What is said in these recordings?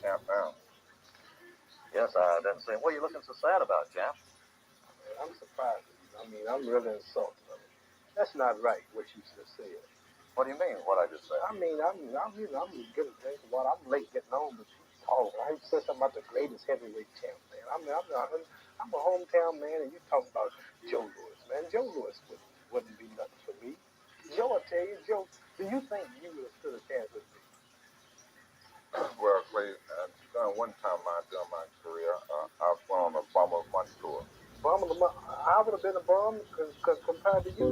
champ now. Yes, I didn't say. What are you looking so sad about, champ? I'm surprised. I mean, I'm really insulted. I mean, that's not right what you just said. What do you mean? What I just said? I mean, I'm getting drink of water. I'm late getting home, but you talk. I said something about the greatest heavyweight champ, man. I'm a hometown man, and you talking about Joe Louis, man. Joe Louis wouldn't be nothing for me. Joe, I tell you, Joe, do you think you would have stood a chance with me? Well, Clay, one time during my career, I went on a Bomber of the Month tour. I would have been a bum compared to you.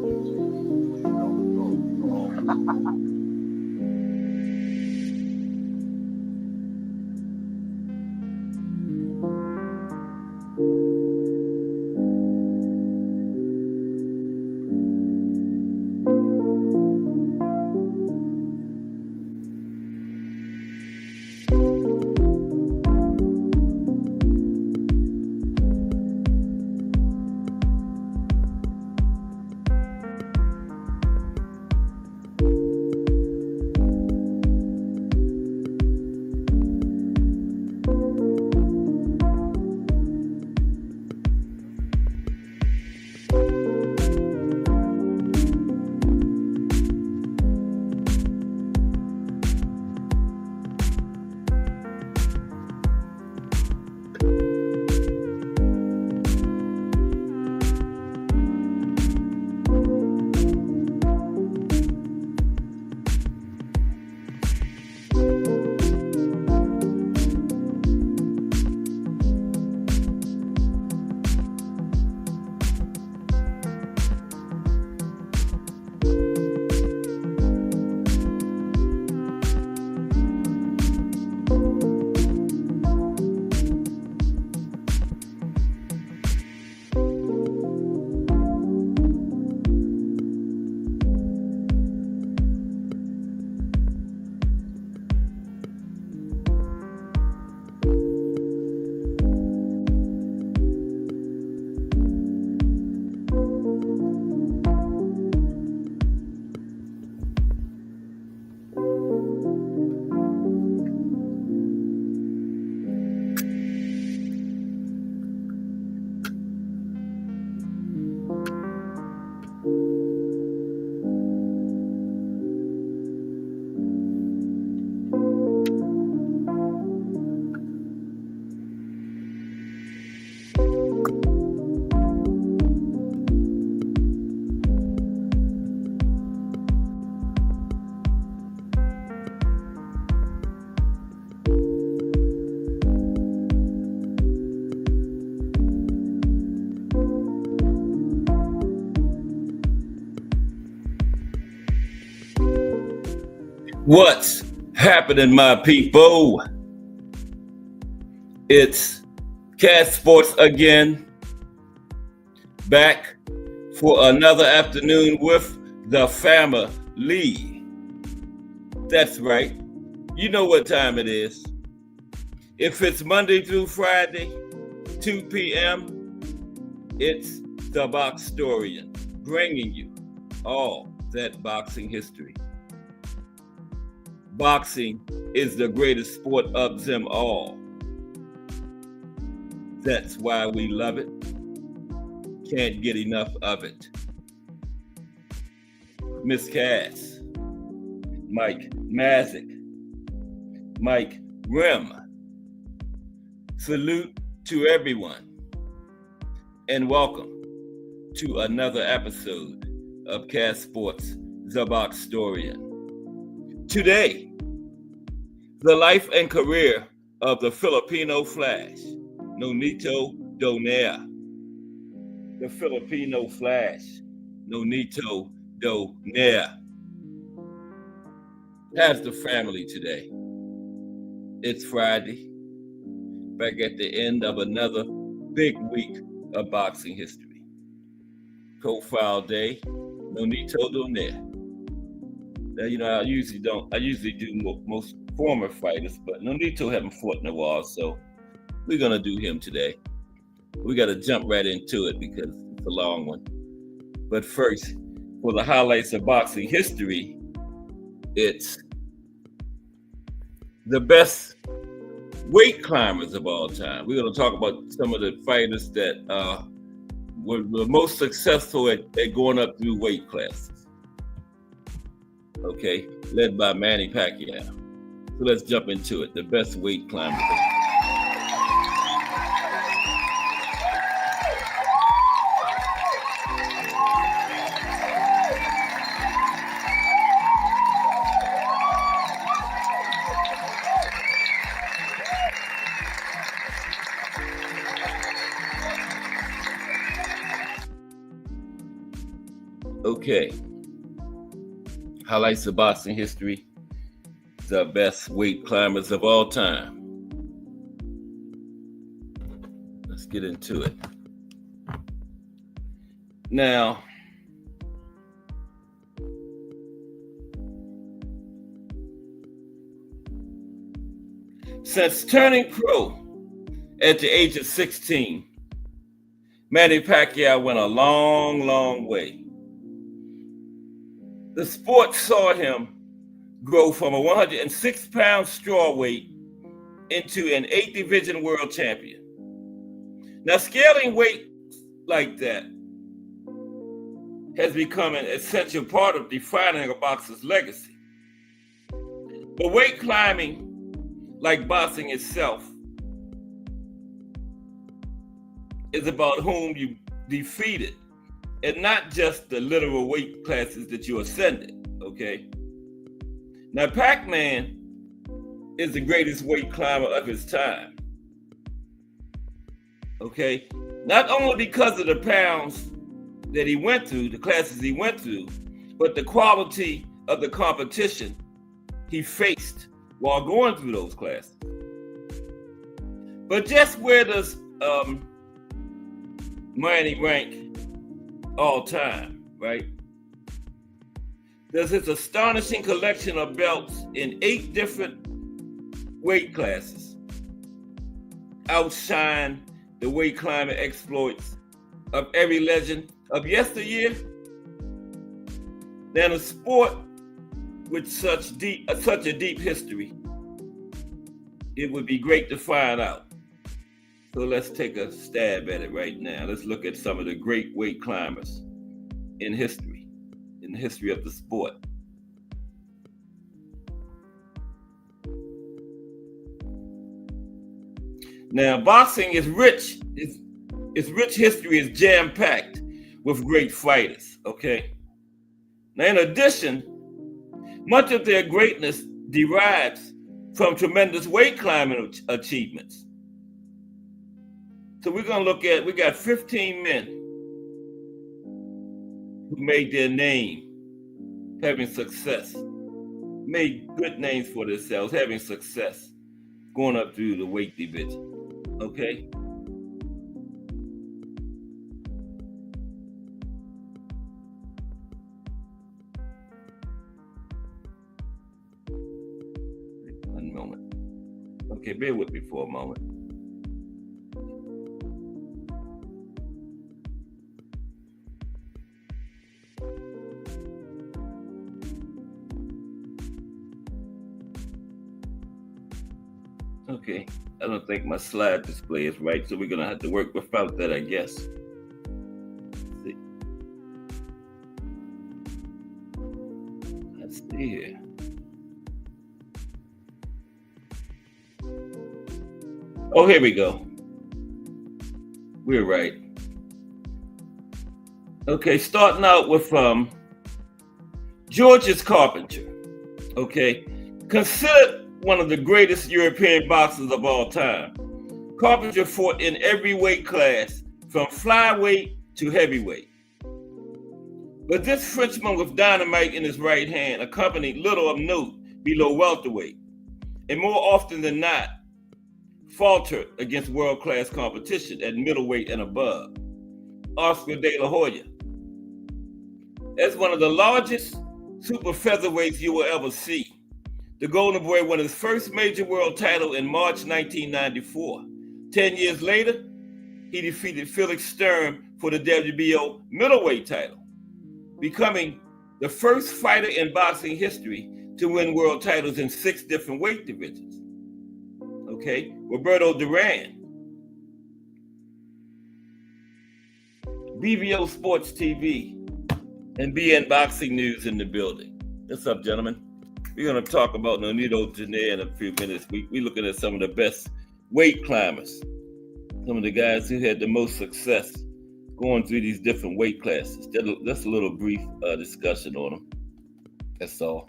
What's happening, my people? It's Cat Sports again, back for another afternoon with the family. That's right. You know what time it is. If it's Monday through Friday, 2 p.m., it's the Boxtorian, bringing you all that boxing history. Boxing is the greatest sport of them all. That's why we love it. Can't get enough of it. Miss Cass, Mike Mazik, Mike Rim. Salute to everyone and welcome to another episode of Cass Sports, the Boxtorian. Today, the life and career of the Filipino Flash, Nonito Donaire. The Filipino Flash, Nonito Donaire, has the family today. It's Friday, back at the end of another big week of boxing history. Profile Day, Nonito Donaire. Now, I usually do most former fighters, but Nonito haven't fought in a while, so we're going to do him today. We got to jump right into it because it's a long one. But first, for the highlights of boxing history, it's the best weight climbers of all time. We're going to talk about some of the fighters that were the most successful at going up through weight classes. Okay, led by Manny Pacquiao. So let's jump into it. The best weight climbers. Okay. Highlights of boxing history. The best weight climbers of all time. Let's get into it. Now, since turning pro at the age of 16, Manny Pacquiao went a long, long way. The sport saw him grow from a 106-pound strawweight into an 8-division world champion. Now, scaling weight like that has become an essential part of defining a boxer's legacy. But weight climbing, like boxing itself, is about whom you defeated, and not just the literal weight classes that you ascended, okay? Now, Pac-Man is the greatest weight climber of his time, okay? Not only because of the pounds that he went through, the classes he went through, but the quality of the competition he faced while going through those classes. But just where does Manny rank all time, right? There's his astonishing collection of belts in 8 different weight classes outshine the weight climbing exploits of every legend of yesteryear. Now, a sport with such a deep history, it would be great to find out. So let's take a stab at it right now. Let's look at some of the great weight climbers in history, in the history of the sport. Now, boxing is rich. Its rich history is jam-packed with great fighters, okay? Now, in addition, much of their greatness derives from tremendous weight climbing achievements. So we're going to look at, we got 15 men who made their name having success, made good names for themselves, having success, going up through the weight division, okay? One moment. Okay, bear with me for a moment. Okay, I don't think my slide display is right, so we're gonna have to work without that, I guess. Let's see here. Oh, here we go. We're right. Okay, starting out with Georges Carpentier. Okay, considered one of the greatest European boxers of all time. Carpentier fought in every weight class, from flyweight to heavyweight. But this Frenchman with dynamite in his right hand accompanied little of note below welterweight, and more often than not, faltered against world-class competition at middleweight and above. Oscar de la Hoya. As one of the largest super featherweights you will ever see, the Golden Boy won his first major world title in March 1994. 10 years later, he defeated Felix Sturm for the WBO middleweight title, becoming the first fighter in boxing history to win world titles in 6 different weight divisions. Okay, Roberto Duran. BVO Sports TV and BN Boxing News in the building. What's up, gentlemen? We're going to talk about Nonito Donaire in a few minutes. We're looking at some of the best weight climbers, some of the guys who had the most success going through these different weight classes. Just a little brief discussion on them. That's all.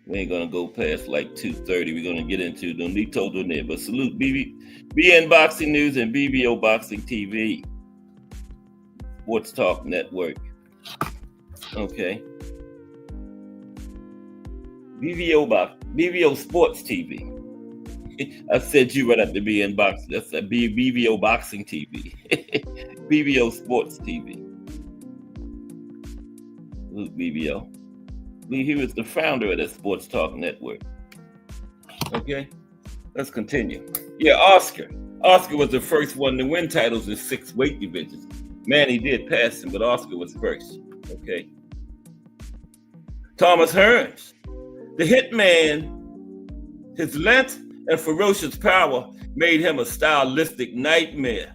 We ain't going to go past like 2:30. We're going to get into Nonito Donaire. But salute BN Boxing News and BVO Boxing TV. Sports Talk Network. Okay. BVO Sports TV. I said you right after BN Boxing. That's a BVO Boxing TV. BVO Sports TV. Luke BVO. He was the founder of that Sports Talk Network. Okay. Let's continue. Yeah, Oscar. Oscar was the first one to win titles in 6 weight divisions. Manny did pass him, but Oscar was first. Okay. Thomas Hearns, the hitman, his length and ferocious power made him a stylistic nightmare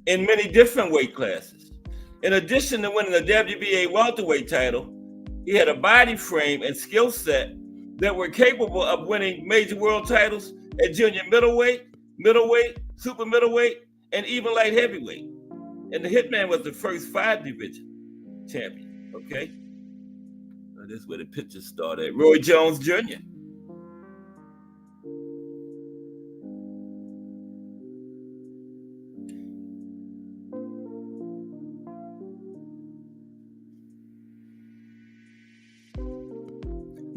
in many different weight classes. In addition to winning the WBA welterweight title, he had a body frame and skill set that were capable of winning major world titles at junior middleweight, super middleweight, and even light heavyweight. And the Hitman was the first 5 division champion, okay? This is where the pictures started. Roy Jones Jr.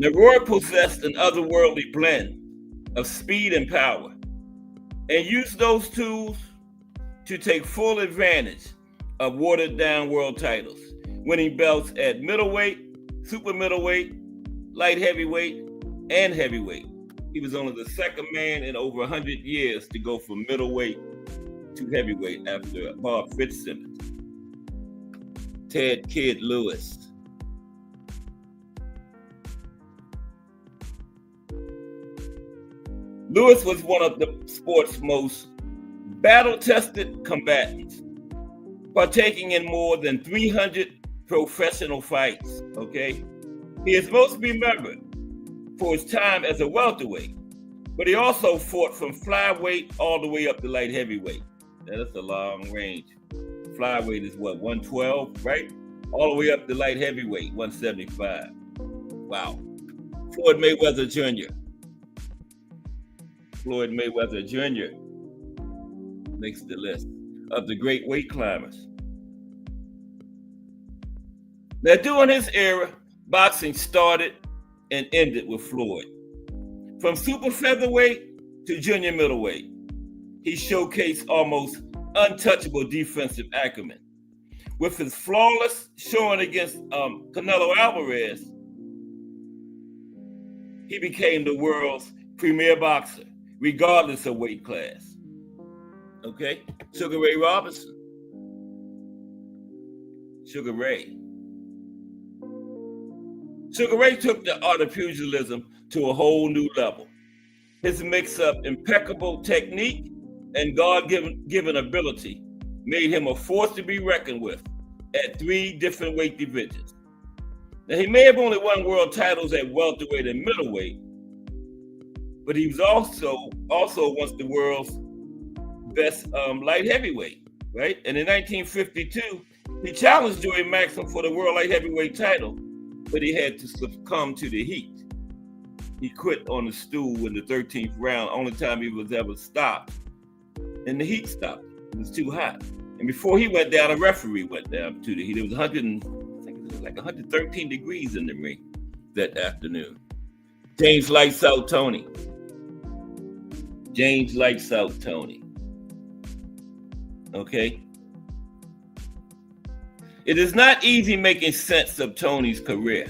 Now, Roy possessed an otherworldly blend of speed and power and used those tools to take full advantage of watered-down world titles, winning belts at middleweight, super middleweight, light heavyweight, and heavyweight. He was only the second man in over 100 years to go from middleweight to heavyweight after Bob Fitzsimmons. Ted Kid Lewis. Lewis was one of the sport's most battle-tested combatants, partaking in more than 300 professional fights, okay? He is most remembered for his time as a welterweight, but he also fought from flyweight all the way up to light heavyweight. Now, that's a long range. Flyweight is what, 112, right? All the way up to light heavyweight, 175. Wow. Floyd Mayweather Jr. Floyd Mayweather Jr. makes the list of the great weight climbers. Now, during his era, boxing started and ended with Floyd. From super featherweight to junior middleweight, he showcased almost untouchable defensive acumen. With his flawless showing against Canelo Alvarez, he became the world's premier boxer, regardless of weight class. Okay? Sugar Ray Robinson. Sugar Ray. Sugar Ray took the art of pugilism to a whole new level. His mix of impeccable technique and God-given ability made him a force to be reckoned with at 3 different weight divisions. Now, he may have only won world titles at welterweight and middleweight, but he was also once the world's best light heavyweight, right? And in 1952, he challenged Joey Maxim for the world light heavyweight title, but he had to succumb to the heat. He quit on the stool in the 13th round, only time he was ever stopped. And the heat stopped. It was too hot. And before he went down, a referee went down to the heat. It was 113 degrees in the ring that afternoon. James Lights Out Tony. James Lights Out Tony. Okay? It is not easy making sense of Tony's career.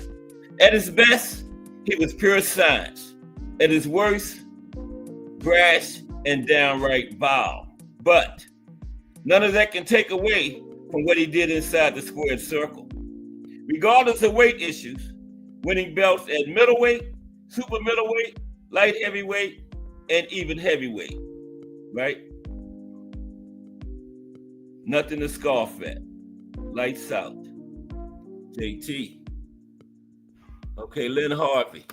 At his best, he was pure science. At his worst, brash and downright vile. But none of that can take away from what he did inside the squared circle. Regardless of weight issues, winning belts at middleweight, super middleweight, light heavyweight, and even heavyweight. right? Nothing to scoff at. Lights out. JT. Okay, Lynn Harvey.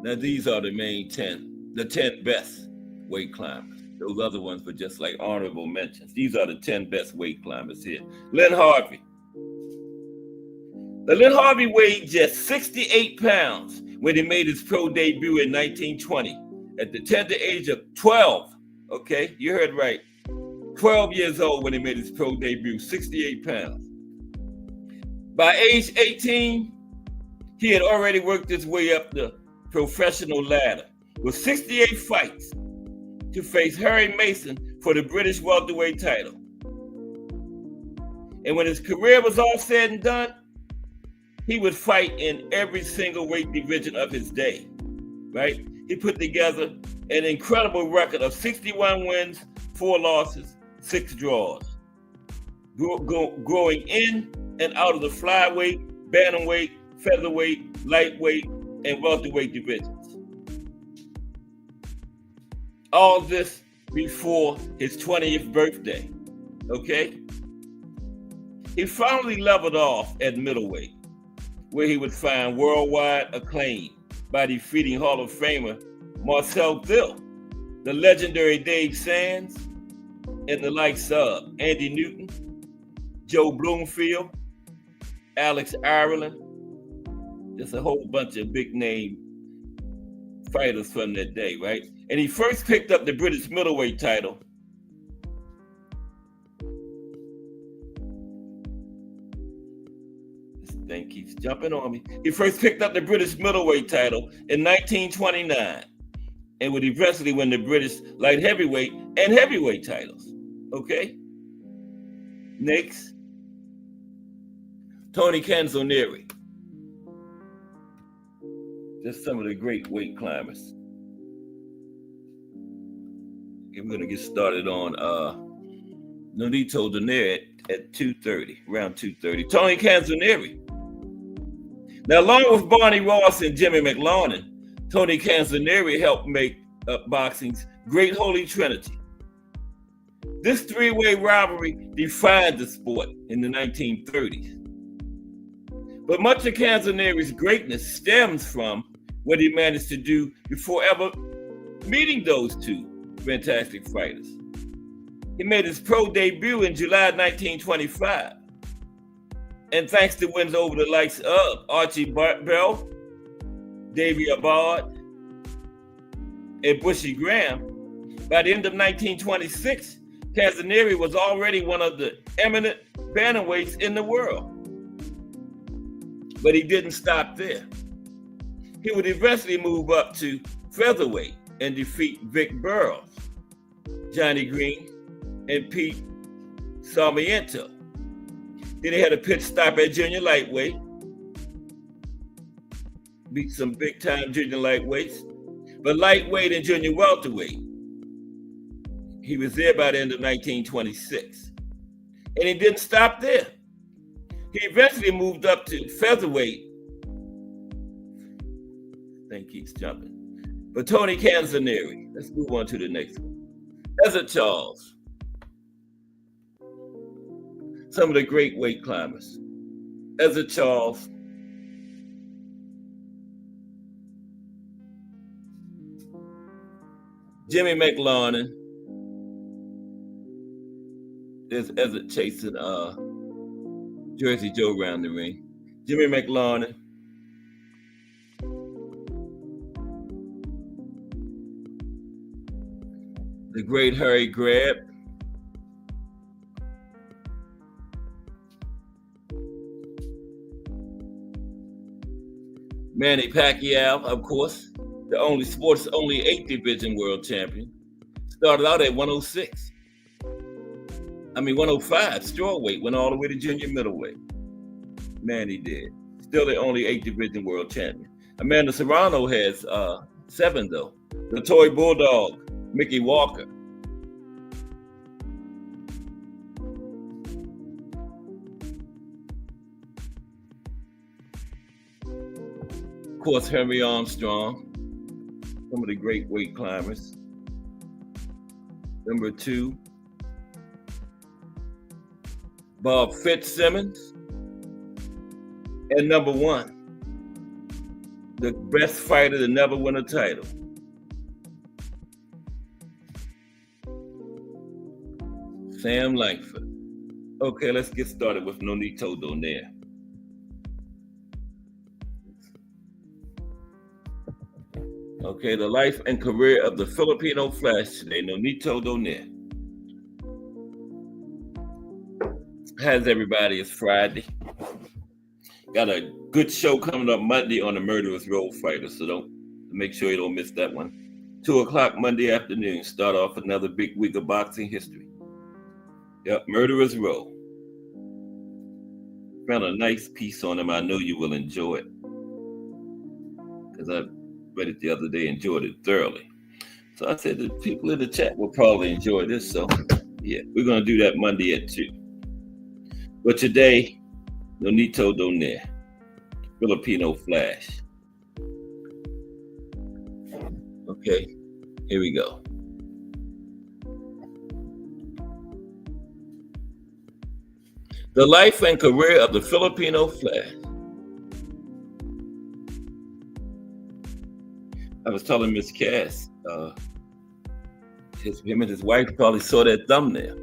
Now these are the main 10, the 10 best weight climbers. Those other ones were just like honorable mentions. These are the 10 best weight climbers here. Lynn Harvey. Now, Lynn Harvey weighed just 68 pounds when he made his pro debut in 1920 at the tender age of 12. Okay, you heard right. 12 years old when he made his pro debut, 68 pounds. By age 18, he had already worked his way up the professional ladder with 68 fights to face Harry Mason for the British welterweight title. And when his career was all said and done, he would fight in every single weight division of his day, right? He put together an incredible record of 61 wins, 4 losses, 6 draws, growing in and out of the flyweight, bantamweight, featherweight, lightweight, and welterweight divisions. All this before his 20th birthday, okay? He finally leveled off at middleweight, where he would find worldwide acclaim by defeating Hall of Famer Marcel Thill, the legendary Dave Sands, and the likes of Andy Newton, Joe Bloomfield, Alex Ireland, just a whole bunch of big name fighters from that day, right? And he first picked up the British middleweight title this thing keeps jumping on me. He first picked up the British middleweight title in 1929 and would eventually win the British light heavyweight and heavyweight titles. Okay? Next, Tony Canzonieri. Just some of the great weight climbers. Okay, we're gonna get started on Nonito Donaire at 2:30, around 2:30. Tony Canzonieri. Now, along with Barney Ross and Jimmy McLaurin, Tony Canzonieri helped make up boxing's great holy trinity. This three-way rivalry defined the sport in the 1930s. But much of Canzonieri's greatness stems from what he managed to do before ever meeting those two fantastic fighters. He made his pro debut in July 1925. And thanks to wins over the likes of Archie Bell, Davey Abad, and Bushy Graham, by the end of 1926, Canzonieri was already one of the eminent bantamweights in the world. But he didn't stop there. He would eventually move up to featherweight and defeat Vic Burroughs, Johnny Green, and Pete Sarmiento. Then he had a pit stop at junior lightweight, beat some big time junior lightweights, but lightweight and junior welterweight, he was there by the end of 1926. And he didn't stop there. He eventually moved up to featherweight. Thing keeps jumping. But Tony Canzonieri, let's move on to the next one. Desert Charles. Some of the great weight climbers. Desert Charles. Jimmy McLaurin. There's Ezra chasing Jersey Joe around the ring. Jimmy McLaurin. The great Harry Greb. Manny Pacquiao, of course, the only 8th division world champion. Started out at 105, strawweight, went all the way to junior middleweight. Manny did. Still the only 8th division world champion. Amanda Serrano has 7 though. The Toy Bulldog, Mickey Walker. Of course, Henry Armstrong, some of the great weight climbers. Number 2, Bob Fitzsimmons. And number 1, the best fighter to never win a title, Sam Langford. Okay, let's get started with Nonito Donaire. Okay, the life and career of the Filipino Flash today, Nonito Donaire. How's everybody? It's Friday. Got a good show coming up Monday on the Murderous Row Fighter, so make sure you don't miss that one. 2:00 Monday afternoon, start off another big week of boxing history. Yep, Murderous Row. Found a nice piece on him. I know you will enjoy it, because I read it the other day, enjoyed it thoroughly. So I said the people in the chat will probably enjoy this. So yeah, we're going to do that Monday at 2. But today, Nonito Donaire, Filipino Flash. Okay, here we go. The life and career of the Filipino Flash. I was telling Miss Cass, him and his wife probably saw that thumbnail.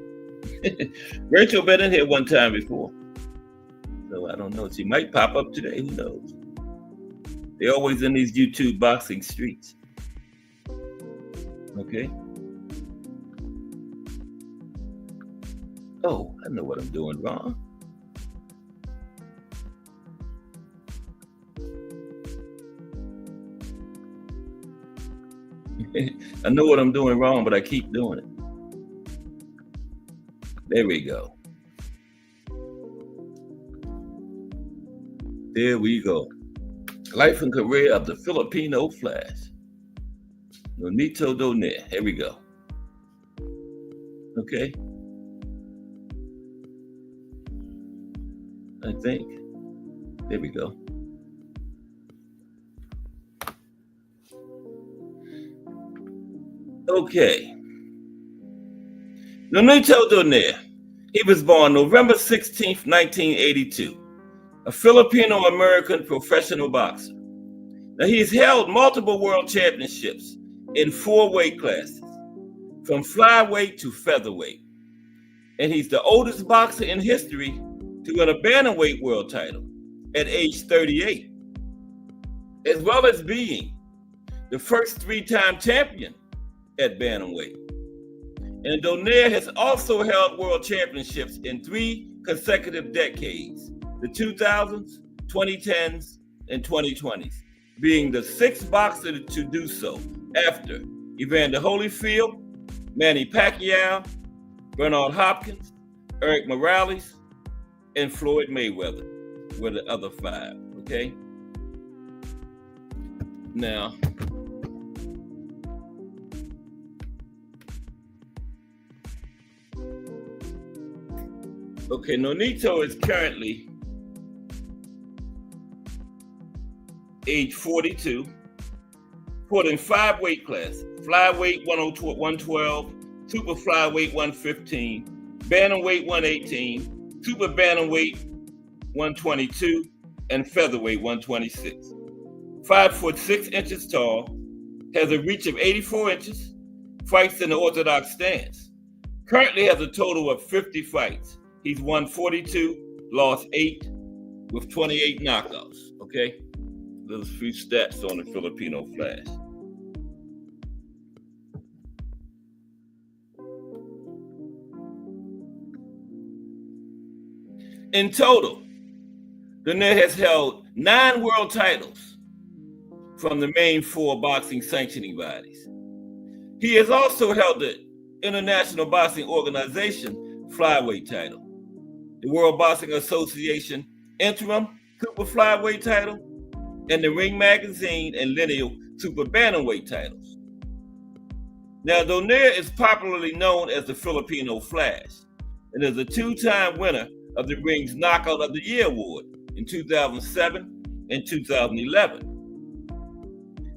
Rachel been in here one time before, so I don't know. She might pop up today. Who knows? They're always in these YouTube boxing streets. Okay. Oh, I know what I'm doing wrong. I know what I'm doing wrong, but I keep doing it. There we go. There we go. Life and career of the Filipino Flash, Nonito Donaire. Here we go. Okay. I think. There we go. Okay. Nonito Donaire. He was born November 16th, 1982. A Filipino-American professional boxer. Now, he's held multiple world championships in 4 weight classes, from flyweight to featherweight. And he's the oldest boxer in history to win a bantamweight world title at age 38, as well as being the first 3-time champion at bantamweight. And Donaire has also held world championships in 3 consecutive decades, the 2000s, 2010s, and 2020s, being the 6th boxer to do so after Evander Holyfield, Manny Pacquiao, Bernard Hopkins, Eric Morales, and Floyd Mayweather were the other 5, okay? Now, okay, Nonito is currently age 42, fought in 5 weight classes: flyweight 112, super flyweight 115, bantamweight 118, super bantamweight 122, and featherweight 126. 5'6" tall, has a reach of 84 inches, fights in the orthodox stance. Currently has a total of 50 fights. He's won 42, lost 8, with 28 knockouts. Okay, those few stats on the Filipino Flash. In total, Donaire has held 9 world titles from the main 4 boxing sanctioning bodies. He has also held the International Boxing Organization flyweight title, the World Boxing Association interim super flyweight title, and the Ring Magazine and Lineal super bantamweight titles. Now, Donaire is popularly known as the Filipino Flash and is a 2-time winner of the Ring's Knockout of the Year award in 2007 and 2011.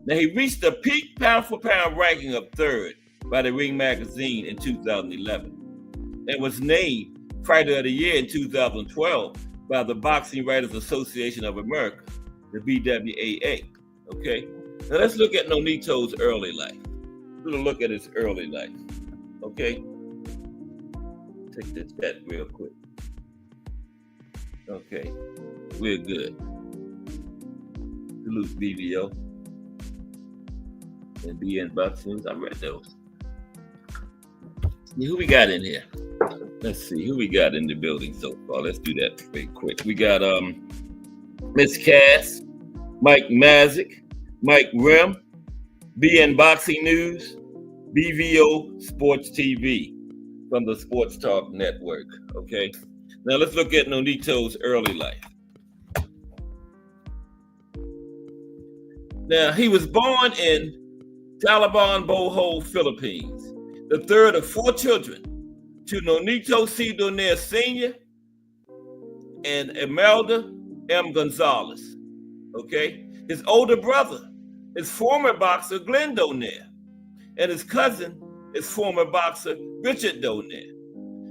Now, he reached a peak pound-for-pound ranking of 3rd by the Ring magazine in 2011 and was named Fighter of the Year in 2012 by the Boxing Writers Association of America, the BWAA. Okay, now let's look at Nonito's early life. We're gonna look at his early life. Okay, take the chat real quick. Okay, we're good. Salute BVO and BN Boxing. I read those. Who we got in here? Let's see who we got in the building so far. Let's do that very quick. We got Miss Cass, Mike Mazik, Mike Rim, BN Boxing News, BVO Sports TV from the Sports Talk Network. Okay, now let's look at Nonito's early life. Now he was born in Taliban, Bohol, Philippines, the third of 4 children to Nonito C. Donaire Sr. and Imelda M. Gonzalez. Okay, his older brother is former boxer Glenn Donaire, and his cousin is former boxer Richard Donaire.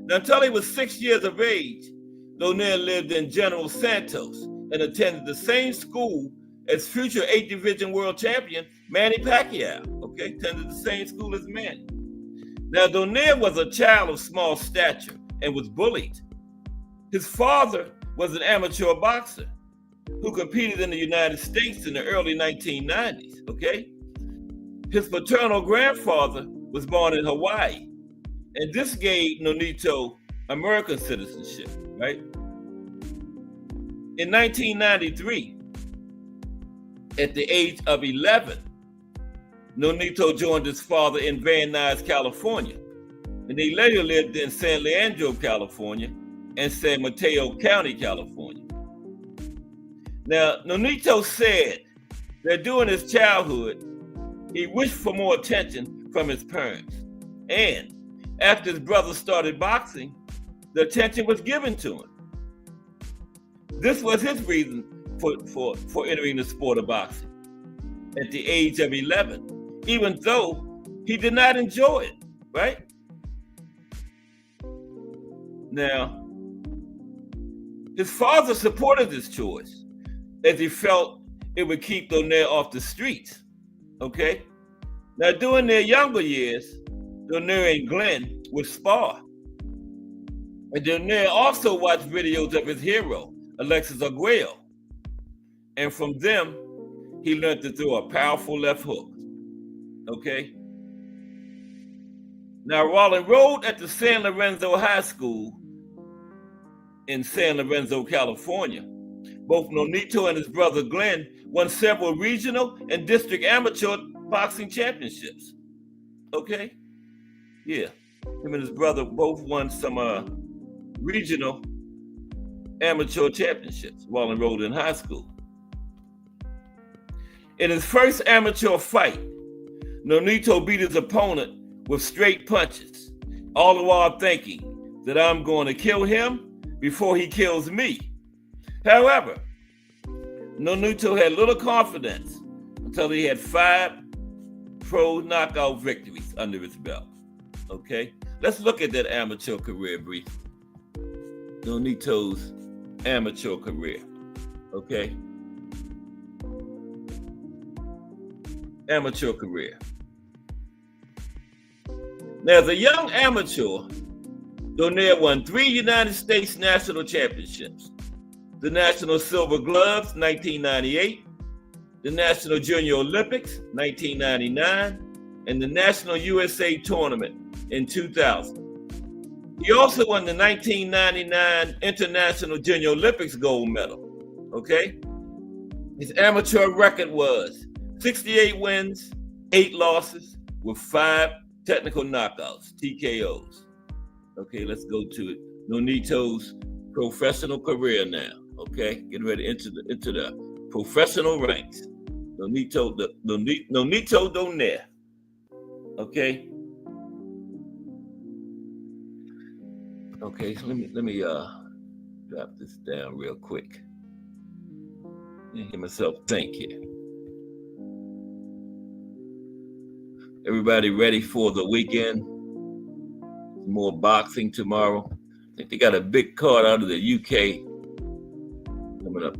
Now, until he was 6 years of age, Donaire lived in General Santos and attended the same school as future 8th Division World Champion Manny Pacquiao. Okay, attended the same school as Manny. Now, Donaire was a child of small stature and was bullied. His father was an amateur boxer who competed in the United States in the early 1990s, okay? His paternal grandfather was born in Hawaii, and this gave Nonito American citizenship, right? In 1993, at the age of 11, Nonito joined his father in Van Nuys, California, and they later lived in San Leandro, California, and San Mateo County, California. Now, Nonito said that during his childhood, he wished for more attention from his parents. And after his brother started boxing, the attention was given to him. This was his reason for entering the sport of boxing at the age of 11, even though he did not enjoy it, right? Now, his father supported this choice as he felt it would keep Donaire off the streets, okay? Now, during their younger years, Donaire and Glenn would spar. And Donaire also watched videos of his hero, Alexis Arguello. And from them, he learned to throw a powerful left hook, okay? Now, while enrolled at the San Lorenzo High School in San Lorenzo, California, both Nonito and his brother Glenn won several regional and district amateur boxing championships. Okay? Yeah. Him and his brother both won some regional amateur championships while enrolled in high school. In his first amateur fight, Nonito beat his opponent with straight punches, all the while thinking that I'm going to kill him before he kills me. However, Nonito had little confidence until he had 5 pro knockout victories under his belt. Okay, let's look at that amateur career briefly. Nonito's amateur career. Okay, amateur career. Now, as a young amateur, Donaire won 3 United States national championships: the National Silver Gloves, 1998, the National Junior Olympics, 1999, and the National USA Tournament in 2000. He also won the 1999 International Junior Olympics gold medal, okay? His amateur record was 68 wins, 8 losses, with 5 technical knockouts, TKOs. Okay, let's go to it. Nonito's professional career now. Okay, getting ready into the professional ranks. Nonito Donaire. Okay. Okay, so let me drop this down real quick. Let me hear myself think here. Everybody ready for the weekend? More boxing tomorrow. I think they got a big card out of the UK coming up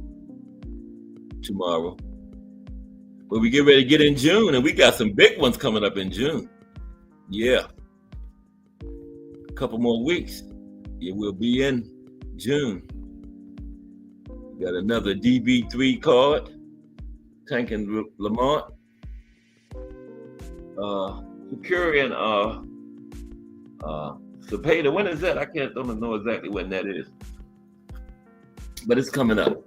tomorrow. But we get ready to get in June, and we got some big ones coming up in June. Yeah. A couple more weeks. Yeah, we'll be in June. We got another DB3 card. Tank and Lamont. Securian Cepeda. When is that? I don't know exactly when that is. But it's coming up.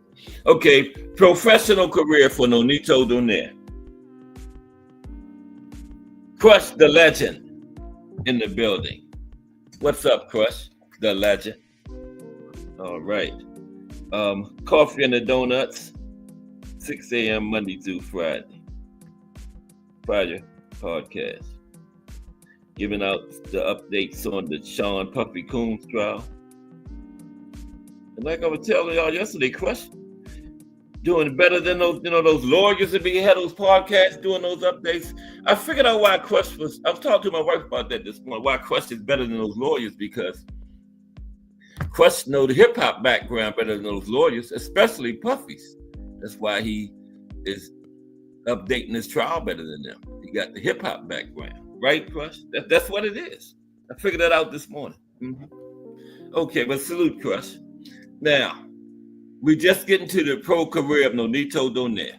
Okay, professional career for Nonito Donaire. Crush the legend in the building. What's up, Crush the legend? All right. Coffee and the Donuts, 6 a.m. Monday through Friday. Friday podcast. Giving out the updates on the Sean Puffy Combs trial. And like I was telling y'all yesterday, Crush doing better than those lawyers that had those podcasts doing those updates. I figured out why Crush was. I was talking to my wife about that this morning. Why Crush is better than those lawyers, because Crush know the hip hop background better than those lawyers, especially Puffy's. That's why he is updating his trial better than them. He got the hip hop background, right, Crush? That's what it is. I figured that out this morning. Okay, but salute, Crush. Now, we just getting to the pro career of Nonito Donaire.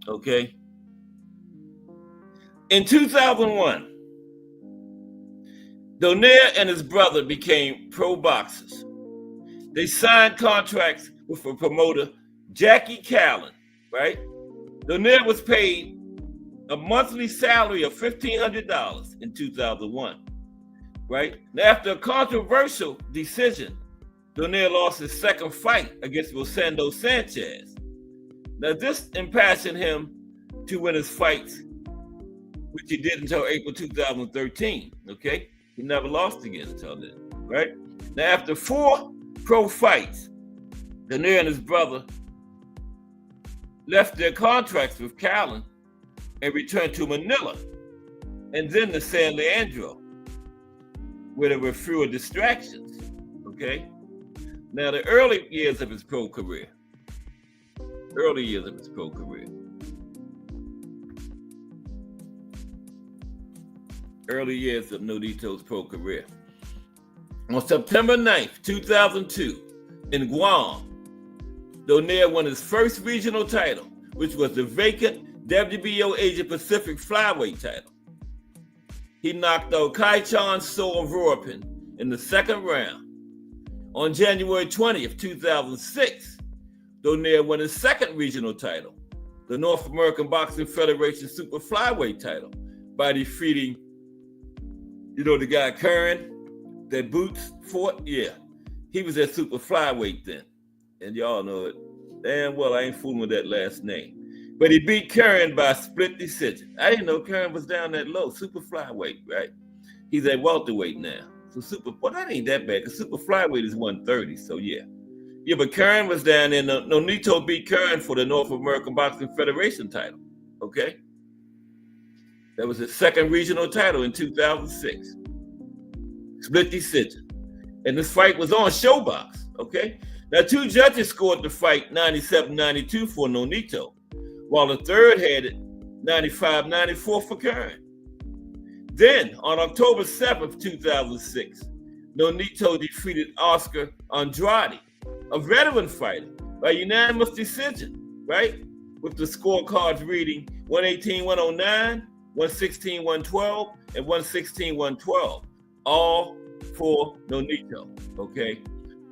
Okay. In 2001, Donaire and his brother became pro boxers. They signed contracts with a promoter, Jackie Callan, right? Donaire was paid a monthly salary of $1,500 in 2001, right? Now, after a controversial decision, Donaire lost his second fight against Rosendo Sanchez. Now, this impassioned him to win his fights, which he did until April 2013, okay? He never lost again until then, right? Now, after 4 pro fights, Donaire and his brother left their contracts with Callan and returned to Manila, and then to San Leandro, where there were fewer distractions, okay? Now, the early years of his pro career. Early years of Nonito's pro career. On September 9th, 2002, in Guam, Donaire won his first regional title, which was the vacant WBO Asia Pacific flyweight title. He knocked out Kaichan Sorovoropin in the second round. On January 20th, 2006, Donaire won his second regional title, the North American Boxing Federation Super Flyweight title, by defeating, the guy Curran that Boots fought? Yeah, he was at Super Flyweight then. And y'all know it damn well. I ain't fooling with that last name. But he beat Curran by split decision. I didn't know Curran was down that low, Super Flyweight, right? He's at welterweight now. So that ain't that bad, because Super Flyweight is 130, so yeah. Yeah, but Curran was down there. Nonito beat Curran for the North American Boxing Federation title, okay? That was his second regional title in 2006. Split decision. And this fight was on Showbox, okay? Now, 2 judges scored the fight 97-92 for Nonito, while the third had it 95-94 for Curran. Then, on October 7th, 2006, Nonito defeated Oscar Andrade, a veteran fighter, by unanimous decision, right? With the scorecards reading 118-109, 116-112, and 116-112, all for Nonito, okay?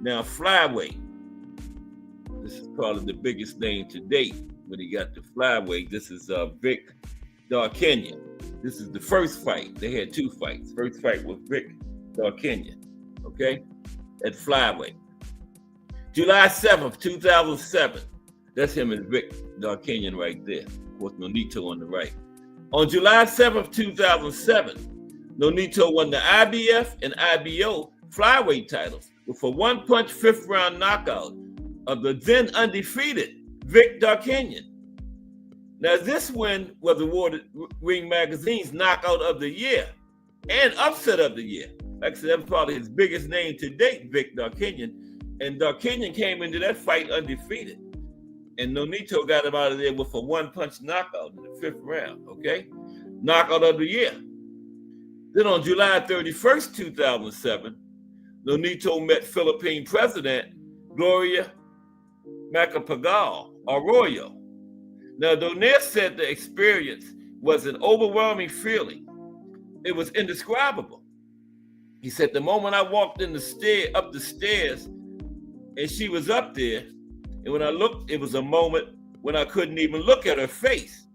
Now, flyweight. This is probably the biggest name to date when he got the flyweight. This is Vic Darkenyan. This is the first fight. They had 2 fights. First fight was Vic Darkenyan, okay, at flyweight. July 7th, 2007. That's him and Vic Darkenyan right there. Of course, Nonito on the right. On July 7th, 2007, Nonito won the IBF and IBO flyweight titles with a 1-punch 5th-round knockout of the then undefeated Vic Darkenyan. Now, this win was awarded Ring Magazine's Knockout of the Year and Upset of the Year. Like I said, that was probably his biggest name to date, Vic Darkinyan. And Darkinyan came into that fight undefeated. And Nonito got him out of there with a one-punch knockout in the 5th round, okay? Knockout of the year. Then on July 31st, 2007, Nonito met Philippine President Gloria Macapagal Arroyo. Now, Donaire said the experience was an overwhelming feeling. It was indescribable. He said, the moment I walked up the stairs, and she was up there, and when I looked, it was a moment when I couldn't even look at her face.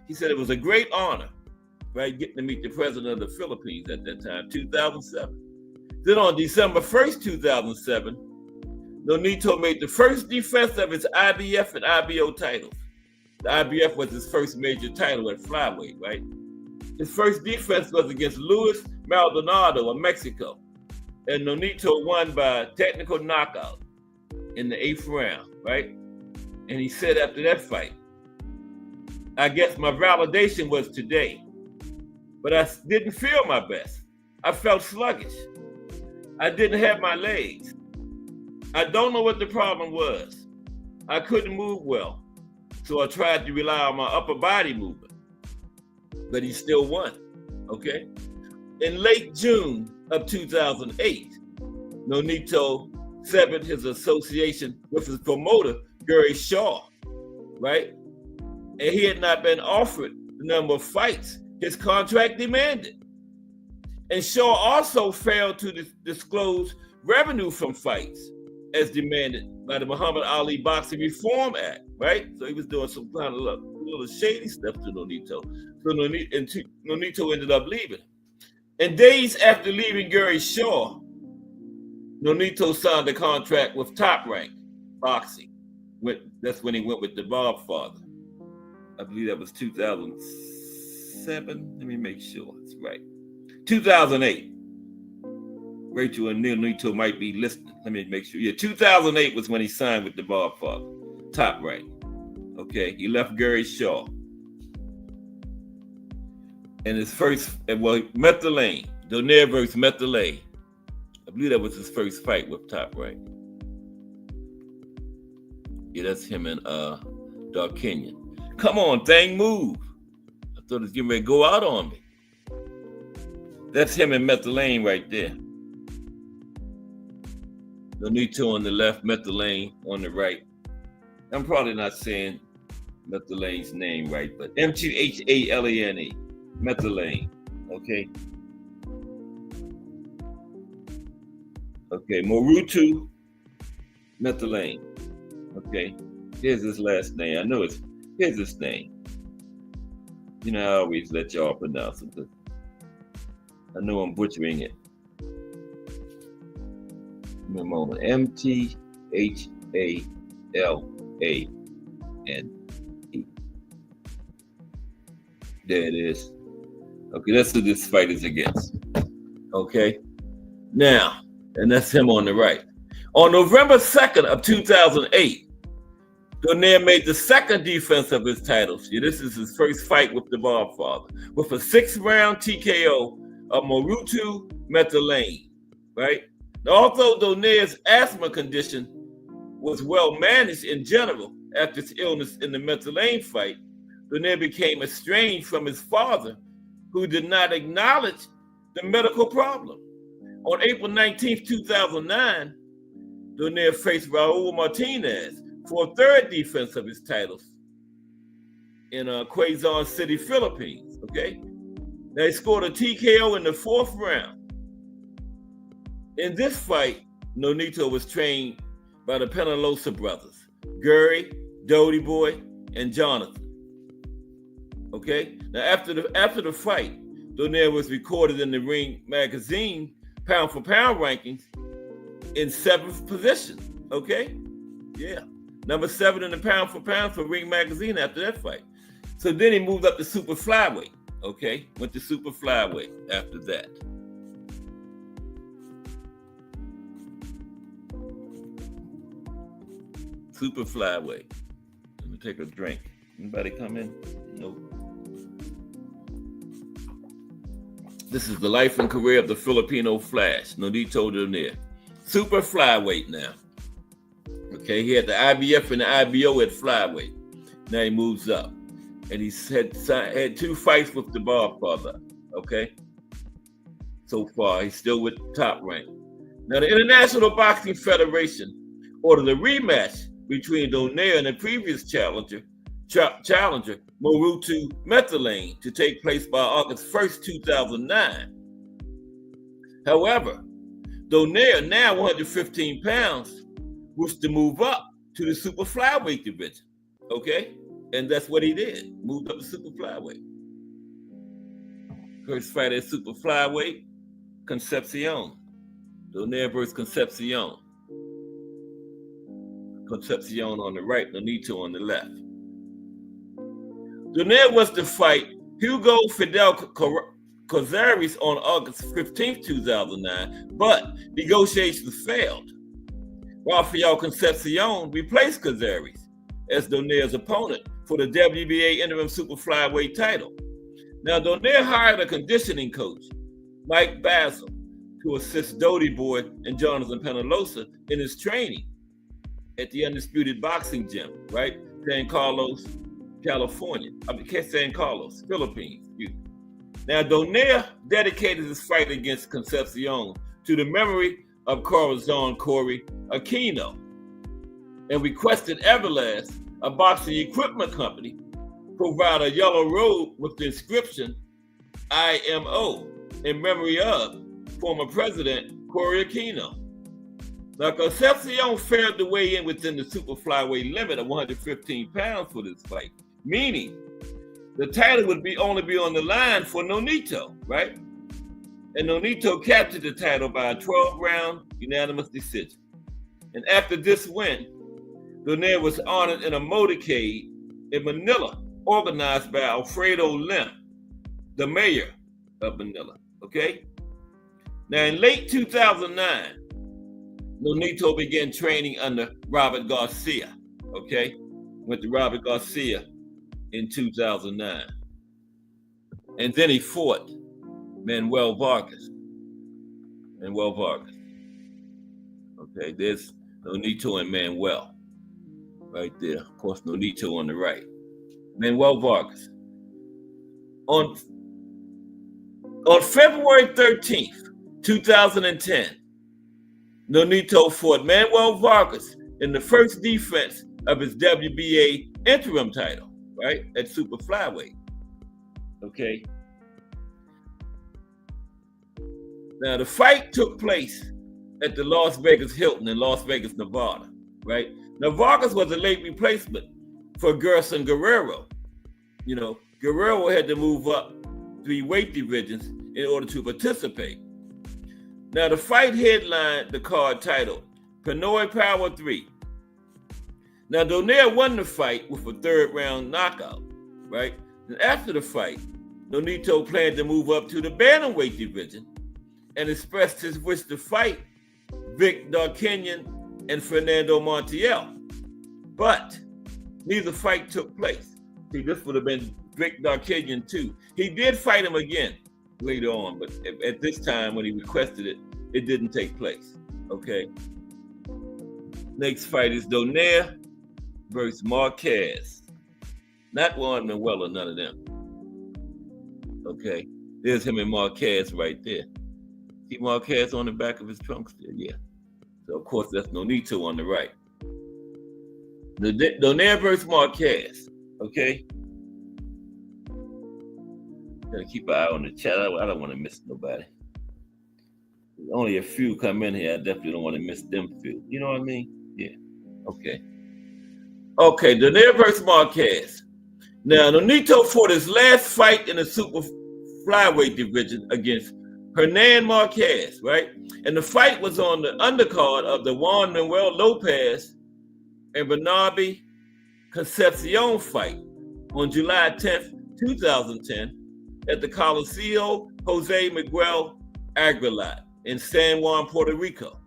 He said it was a great honor, right, getting to meet the president of the Philippines at that time, 2007. Then on December 1st, 2007, Nonito made the first defense of his IBF and IBO titles. The IBF was his first major title at flyweight, right? His first defense was against Luis Maldonado of Mexico, and Nonito won by technical knockout in the 8th round, right? And he said after that fight, I guess my validation was today, but I didn't feel my best. I felt sluggish. I didn't have my legs. I don't know what the problem was. I couldn't move well, so I tried to rely on my upper body movement, but he still won, okay? In late June of 2008, Nonito severed his association with his promoter, Gary Shaw, right? And he had not been offered the number of fights his contract demanded. And Shaw also failed to disclose revenue from fights as demanded by the Muhammad Ali Boxing Reform Act, right? So he was doing some kind of little shady stuff to Nonito. So Nonito ended up leaving. And days after leaving Gary Shaw, Nonito signed a contract with Top Rank Boxing. That's when he went with the Bob Father. I believe that was 2007. Let me make sure it's right. 2008. Rachel and Nonito might be listening. Let me make sure. Yeah, 2008 was when he signed with the Bob Father. Top Rank. Okay, he left Gary Shaw. And his first, Methalane. Donaire versus Methalane. I believe that was his first fight with Top Rank. Yeah, that's him and Darkinyan. Come on, thing, move. I thought it was getting ready to go out on me. That's him and Methalane right there. Nonito on the left, Methalane on the right. I'm probably not saying Methalane's name right, but Methane, Methalane. Okay. Okay, Morutu Methalane. Okay, here's his last name. I know here's his name. You know, I always let y'all pronounce it, but I know I'm butchering it. Give me a moment. Mthalaane. There it is. Okay, that's who this fight is against. Okay, now, and that's him on the right. On November 2nd of 2008, Donaire made the second defense of his title. See, this is his first fight with the Bob Father, with a 6th-round TKO of Morutu Methalane, right? Now, although Donaire's asthma condition was well managed in general after his illness in the Methalane fight, Donaire became estranged from his father, who did not acknowledge the medical problem. On April 19th, 2009, Donaire faced Raul Martinez for a third defense of his titles in Quezon City, Philippines, okay? Now, he scored a TKO in the 4th round. In this fight, Nonito was trained by the Penalosa brothers, Gary, Doty Boy, and Jonathan. Okay? Now, after the fight, Donaire was recorded in the Ring Magazine pound-for-pound rankings in 7th position. Okay? Yeah. Number 7 in the pound-for-pound for Ring Magazine after that fight. So then he moved up to super flyweight. Okay? Went to super flyweight after that. Super flyweight. Let me take a drink. Anybody come in? No. This is the life and career of the Filipino Flash, Nonito Donaire. Super flyweight now. Okay, he had the IBF and the IBO at flyweight. Now he moves up. And he's had 2 fights with the Godfather. Okay? So far, he's still with top rank. Now, the International Boxing Federation ordered a rematch between Donaire and the previous challenger, Morutu Methalane, to take place by August 1st, 2009. However, Donaire, now 115 pounds, wished to move up to the super flyweight division. Okay? And that's what he did. Moved up to super flyweight. First fight at super flyweight, Concepcion. Donaire versus Concepcion. Concepcion on the right, Nonito on the left. Donaire was to fight Hugo Fidel Cazares on August 15th, 2009, but negotiations failed. Rafael Concepcion replaced Cazares as Donaire's opponent for the WBA interim super flyweight title. Now, Donaire hired a conditioning coach, Mike Basil, to assist Dodie Boy and Jonathan Penalosa in his training at the Undisputed Boxing Gym, right? San Carlos, California. San Carlos, Philippines. Now, Donaire dedicated his fight against Concepcion to the memory of Corazon Corey Aquino and requested Everlast, a boxing equipment company, provide a yellow robe with the inscription IMO in memory of former President Corey Aquino. Now, Concepcion failed to weigh in within the super flyweight limit of 115 pounds for this fight, meaning the title would only be on the line for Nonito, right? And Nonito captured the title by a 12-round unanimous decision. And after this win, Donaire was honored in a motorcade in Manila, organized by Alfredo Lim, the mayor of Manila, okay? Now, in late 2009, Nonito began training under Robert Garcia, okay? Went to Robert Garcia in 2009. And then he fought Manuel Vargas. Okay, there's Nonito and Manuel right there. Of course, Nonito on the right. Manuel Vargas. On February 13th, 2010, Nonito fought Manuel Vargas in the first defense of his WBA interim title, right, at super flyweight. Okay. Now, the fight took place at the Las Vegas Hilton in Las Vegas, Nevada, right? Now, Vargas was a late replacement for Gerson Guerrero. You know, Guerrero had to move up 3 weight divisions in order to participate. Now, the fight headlined the card titled Pinoy Power 3. Now, Donaire won the fight with a 3rd-round knockout, right? And after the fight, Nonito planned to move up to the bantamweight division and expressed his wish to fight Vic Darkinyan and Fernando Montiel. But neither fight took place. See, this would have been Vic Darkinyan too. He did fight him again later on, but at this time when he requested it, it didn't take place, okay? Next fight is Donaire versus Marquez. Not Juan Manuel or none of them. Okay, there's him and Marquez right there. See Marquez on the back of his trunk still? Yeah. So of course that's Nonito on the right. Donaire versus Marquez, okay? Gotta keep an eye on the chat. I don't want to miss nobody. There's only a few come in here. I definitely don't want to miss them few. You know what I mean? Yeah. Okay. Okay, Donaire versus Marquez. Now, Nonito fought his last fight in the super flyweight division against Hernan Marquez, right? And the fight was on the undercard of the Juan Manuel Lopez and Bernabe Concepcion fight on July 10th, 2010 at the Coliseo Jose Miguel Aguilar in San Juan, Puerto Rico.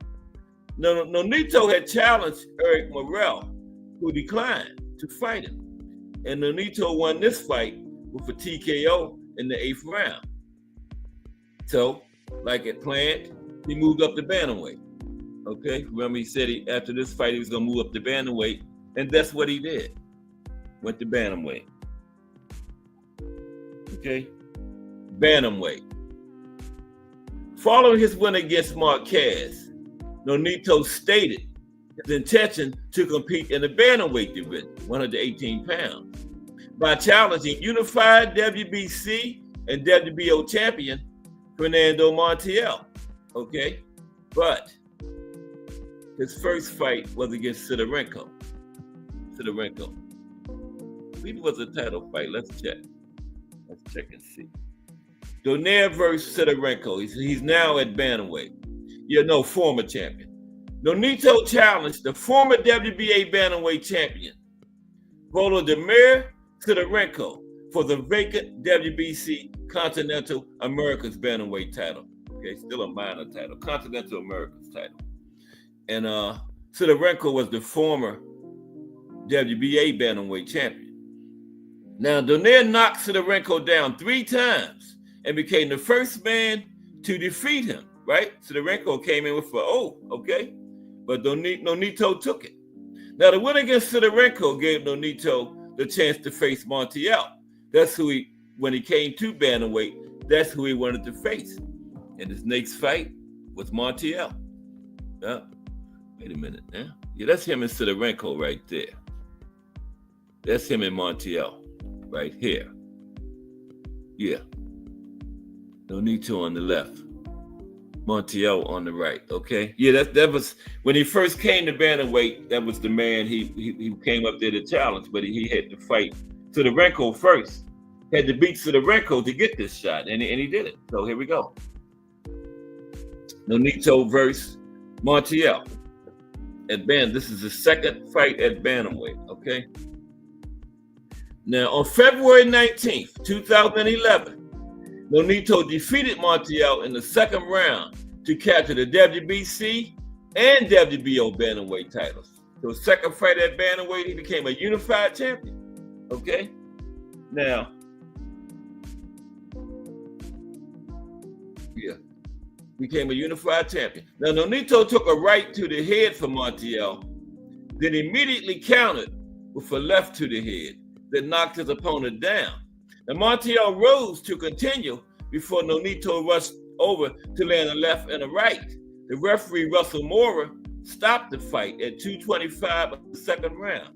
Nonito had challenged Eric Morel, who declined to fight him. and Nonito won this fight with a TKO in the 8th round. So, like it planned, he moved up the bantamweight. Okay, remember he said after this fight he was gonna move up the bantamweight, and that's what he did. Went to bantamweight. Okay, bantamweight. Following his win against Marquez, Nonito stated his intention to compete in the bantamweight division, 118 pounds, by challenging unified WBC and WBO champion Fernando Montiel. Okay, but his first fight was against Sidorenko. It was a title fight. Let's check and see. Donaire versus Sidorenko. He's now at bantamweight. Former champion. Nonito challenged the former WBA bantamweight champion, Volodymyr Sidorenko, for the vacant WBC Continental Americas bantamweight title. Okay, still a minor title, Continental Americas title. And Sidorenko was the former WBA bantamweight champion. Now, Donaire knocked Sidorenko down 3 times and became the first man to defeat him, right? Sidorenko came in with okay? But Nonito took it. Now, the win against Sidorenko gave Nonito the chance to face Montiel. That's who when he came to bantamweight, that's who he wanted to face. And his next fight was Montiel. Wait a minute now. Yeah, that's him and Sidorenko right there. That's him and Montiel right here. Yeah. Nonito on the left. Montiel on the right, okay? Yeah, that was, when he first came to bantamweight, that was the man he came up there to challenge, but he had to fight Sidorenko first. Had to beat Sidorenko to get this shot, and he did it. So here we go. Nonito versus Montiel. This is the second fight at bantamweight, okay? Now, on February 19th, 2011, Nonito defeated Montiel in the second round to capture the WBC and WBO bantamweight titles. So his second fight at bantamweight, he became a unified champion, okay? Now, became a unified champion. Now, Nonito took a right to the head for Montiel, then immediately countered with a left to the head that knocked his opponent down. Now, Montiel rose to continue before Nonito rushed over to land a left and a right. The referee, Russell Mora, stopped the fight at 2:25 of the second round.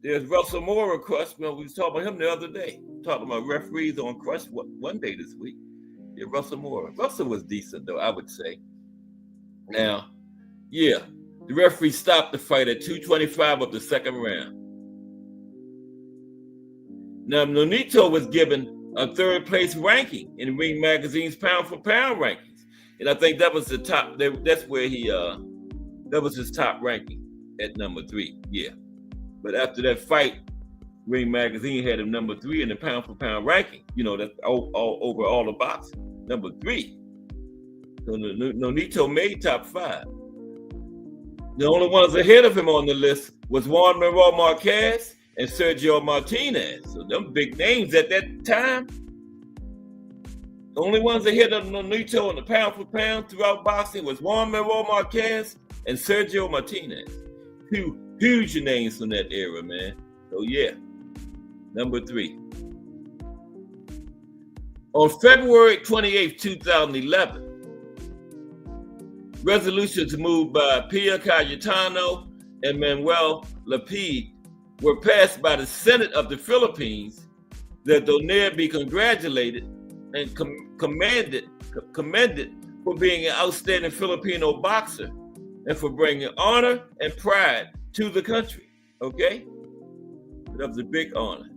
There's Russell Mora, Crush. We was talking about him the other day. Talking about referees on Crush one day this week. Yeah, Russell Mora. Russell was decent, though, I would say. Now, the referee stopped the fight at 2:25 of the second round. Now, Nonito was given a third place ranking in Ring Magazine's pound for pound rankings. And I think that was the top, that's where that was his top ranking at number 3, yeah. But after that fight, Ring Magazine had him number 3 in the pound for pound ranking. That's all over all the boxing. Number 3. So Nonito made top 5. The only ones ahead of him on the list was Juan Manuel Marquez and Sergio Martinez. So them big names at that time. The only ones ahead of Nonito in the pound for pound throughout boxing was Juan Manuel Marquez and Sergio Martinez. 2 huge names from that era, man. So number 3. On February 28, 2011, resolutions moved by Pia Cayetano and Manuel Lapid were passed by the Senate of the Philippines that Donaire be congratulated and commended for being an outstanding Filipino boxer and for bringing honor and pride to the country, okay? That was a big honor.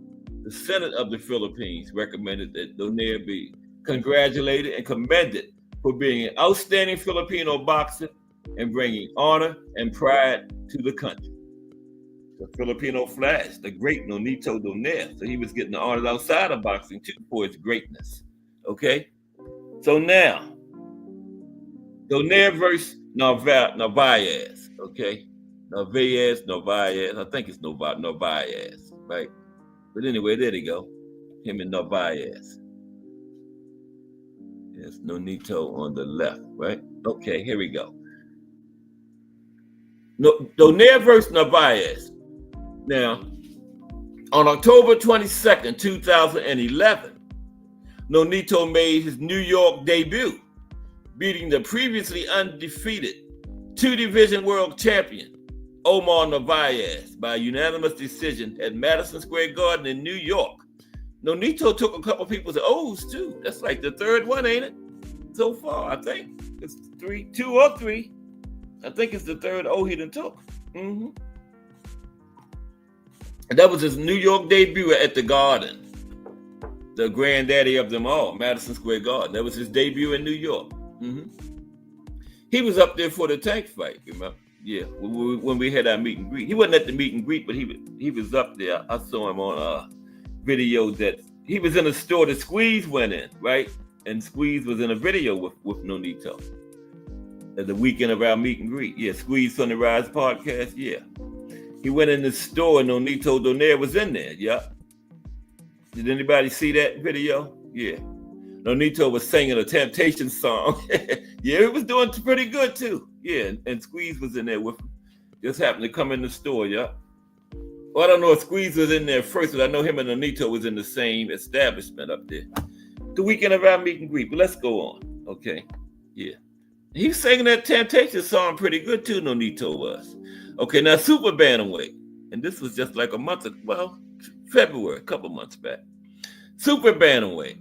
The Senate of the Philippines recommended that Donaire be congratulated and commended for being an outstanding Filipino boxer and bringing honor and pride to the country. The Filipino Flash, the great Nonito Donaire. So he was getting the honors outside of boxing too for his greatness. Okay? So now, Donaire versus Narvaez. Okay? Narvaez. I think it's Narvaez, right? But anyway, there they go. Him and Narvaez. Yes, Nonito on the left, right? Okay, here we go. Donaire versus Narvaez. Now, on October 22nd, 2011, Nonito made his New York debut, beating the previously undefeated two-division world champion Omar Narvaez by unanimous decision at Madison Square Garden in New York. Nonito took a couple people's O's too. That's like the third one, ain't it? So far, I think it's 2 or 3. I think it's the third O he done took. Mm-hmm. And that was his New York debut at the Garden, the granddaddy of them all, Madison Square Garden. That was his debut in New York. Mm-hmm. He was up there for the tank fight, remember? Yeah, when we had our meet and greet. He wasn't at the meet and greet, but he was up there. I saw him on a video that he was in a store that Squeeze went in, right? And Squeeze was in a video with Nonito at the weekend of our meet and greet. Yeah, Squeeze from the Rise podcast, yeah. He went in the store and Nonito Donaire was in there, yeah. Did anybody see that video? Yeah. Nonito was singing a Temptation song. Yeah, he was doing pretty good too. Yeah, and Squeeze was in there with him. Just happened to come in the store, yeah. Well, I don't know if Squeeze was in there first, but I know him and Nonito was in the same establishment up there. The weekend of our meet and greet, but let's go on, okay? Yeah. He was singing that Temptation song pretty good too, Nonito was. Okay, now Super Bantamweight, and this was just like a month ago, well, February, a couple months back. Super Bantamweight,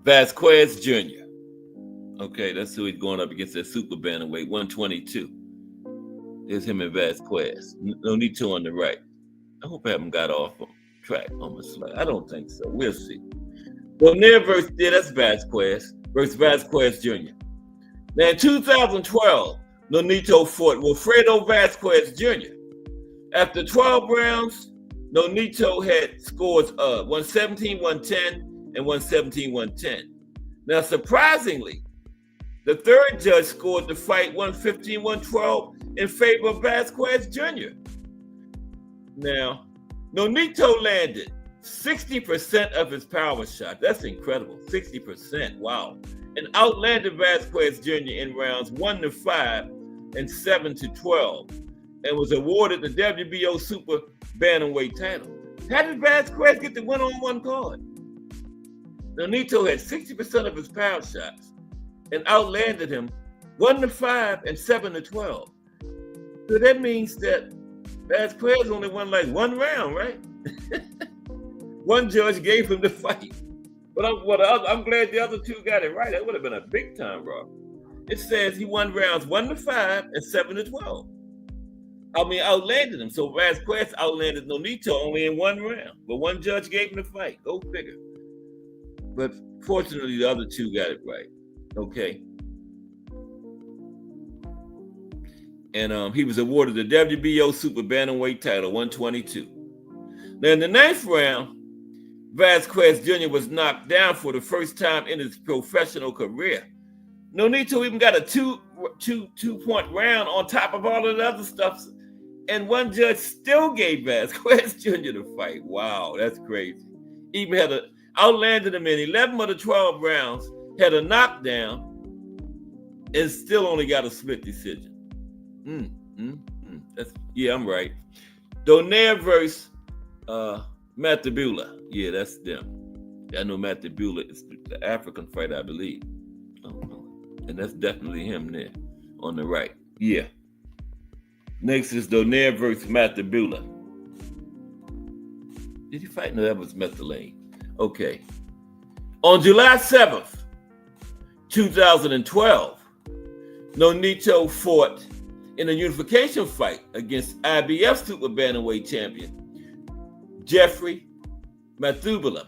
Vasquez Jr. Okay, that's who he's going up against, that Super Bantamweight, 122. There's him and Vasquez. Nonito on the right. I hope I haven't got off track on my slide. I don't think so. We'll see. Donaire versus, yeah, that's Vasquez, versus Vasquez Jr. Now in 2012, Nonito fought Wilfredo Vasquez Jr. After 12 rounds, Nonito had scores of 117, 110, and 117, 110. Now, surprisingly, the third judge scored the fight 115, 112 in favor of Vasquez Jr. Now, Nonito landed 60% of his power shot. That's incredible. 60%. Wow. And outlanded Vasquez Jr. in rounds 1-5 and 7-12, and was awarded the WBO Super Bantamweight title. How did Vasquez get the one-on-one card? Nonito had 60% of his power shots and outlanded him 1-5 and 7-12. So that means that Vasquez only won like one round, right? One judge gave him the fight. But I'm glad the other two got it right. That would have been a big time robbery. It says he won rounds 1-5 and 7-12. I mean, outlanded him. So Vasquez outlanded Nonito only in one round. But one judge gave him the fight. Go figure. But fortunately, the other two got it right. Okay. And he was awarded the WBO Super Bantamweight title, 122. Now, in the 9th round, Vasquez Jr. was knocked down for the first time in his professional career. Nonito even got a two-point round on top of all of the other stuff. And one judge still gave Vasquez Jr. the fight. Wow, that's crazy. Even outlanded him in 11 of the 12 rounds, had a knockdown, and still only got a split decision. Yeah, I'm right. Donaire versus Matabula. Yeah, that's them. I know Matabula is the African fight, I believe. And that's definitely him there on the right. Yeah. Next is Donaire versus Matabula. Did he fight? No, that was Methylene. Okay. On July 7th, 2012, Nonito fought in a unification fight against IBF Super Bantamweight champion Jeffrey Matabula.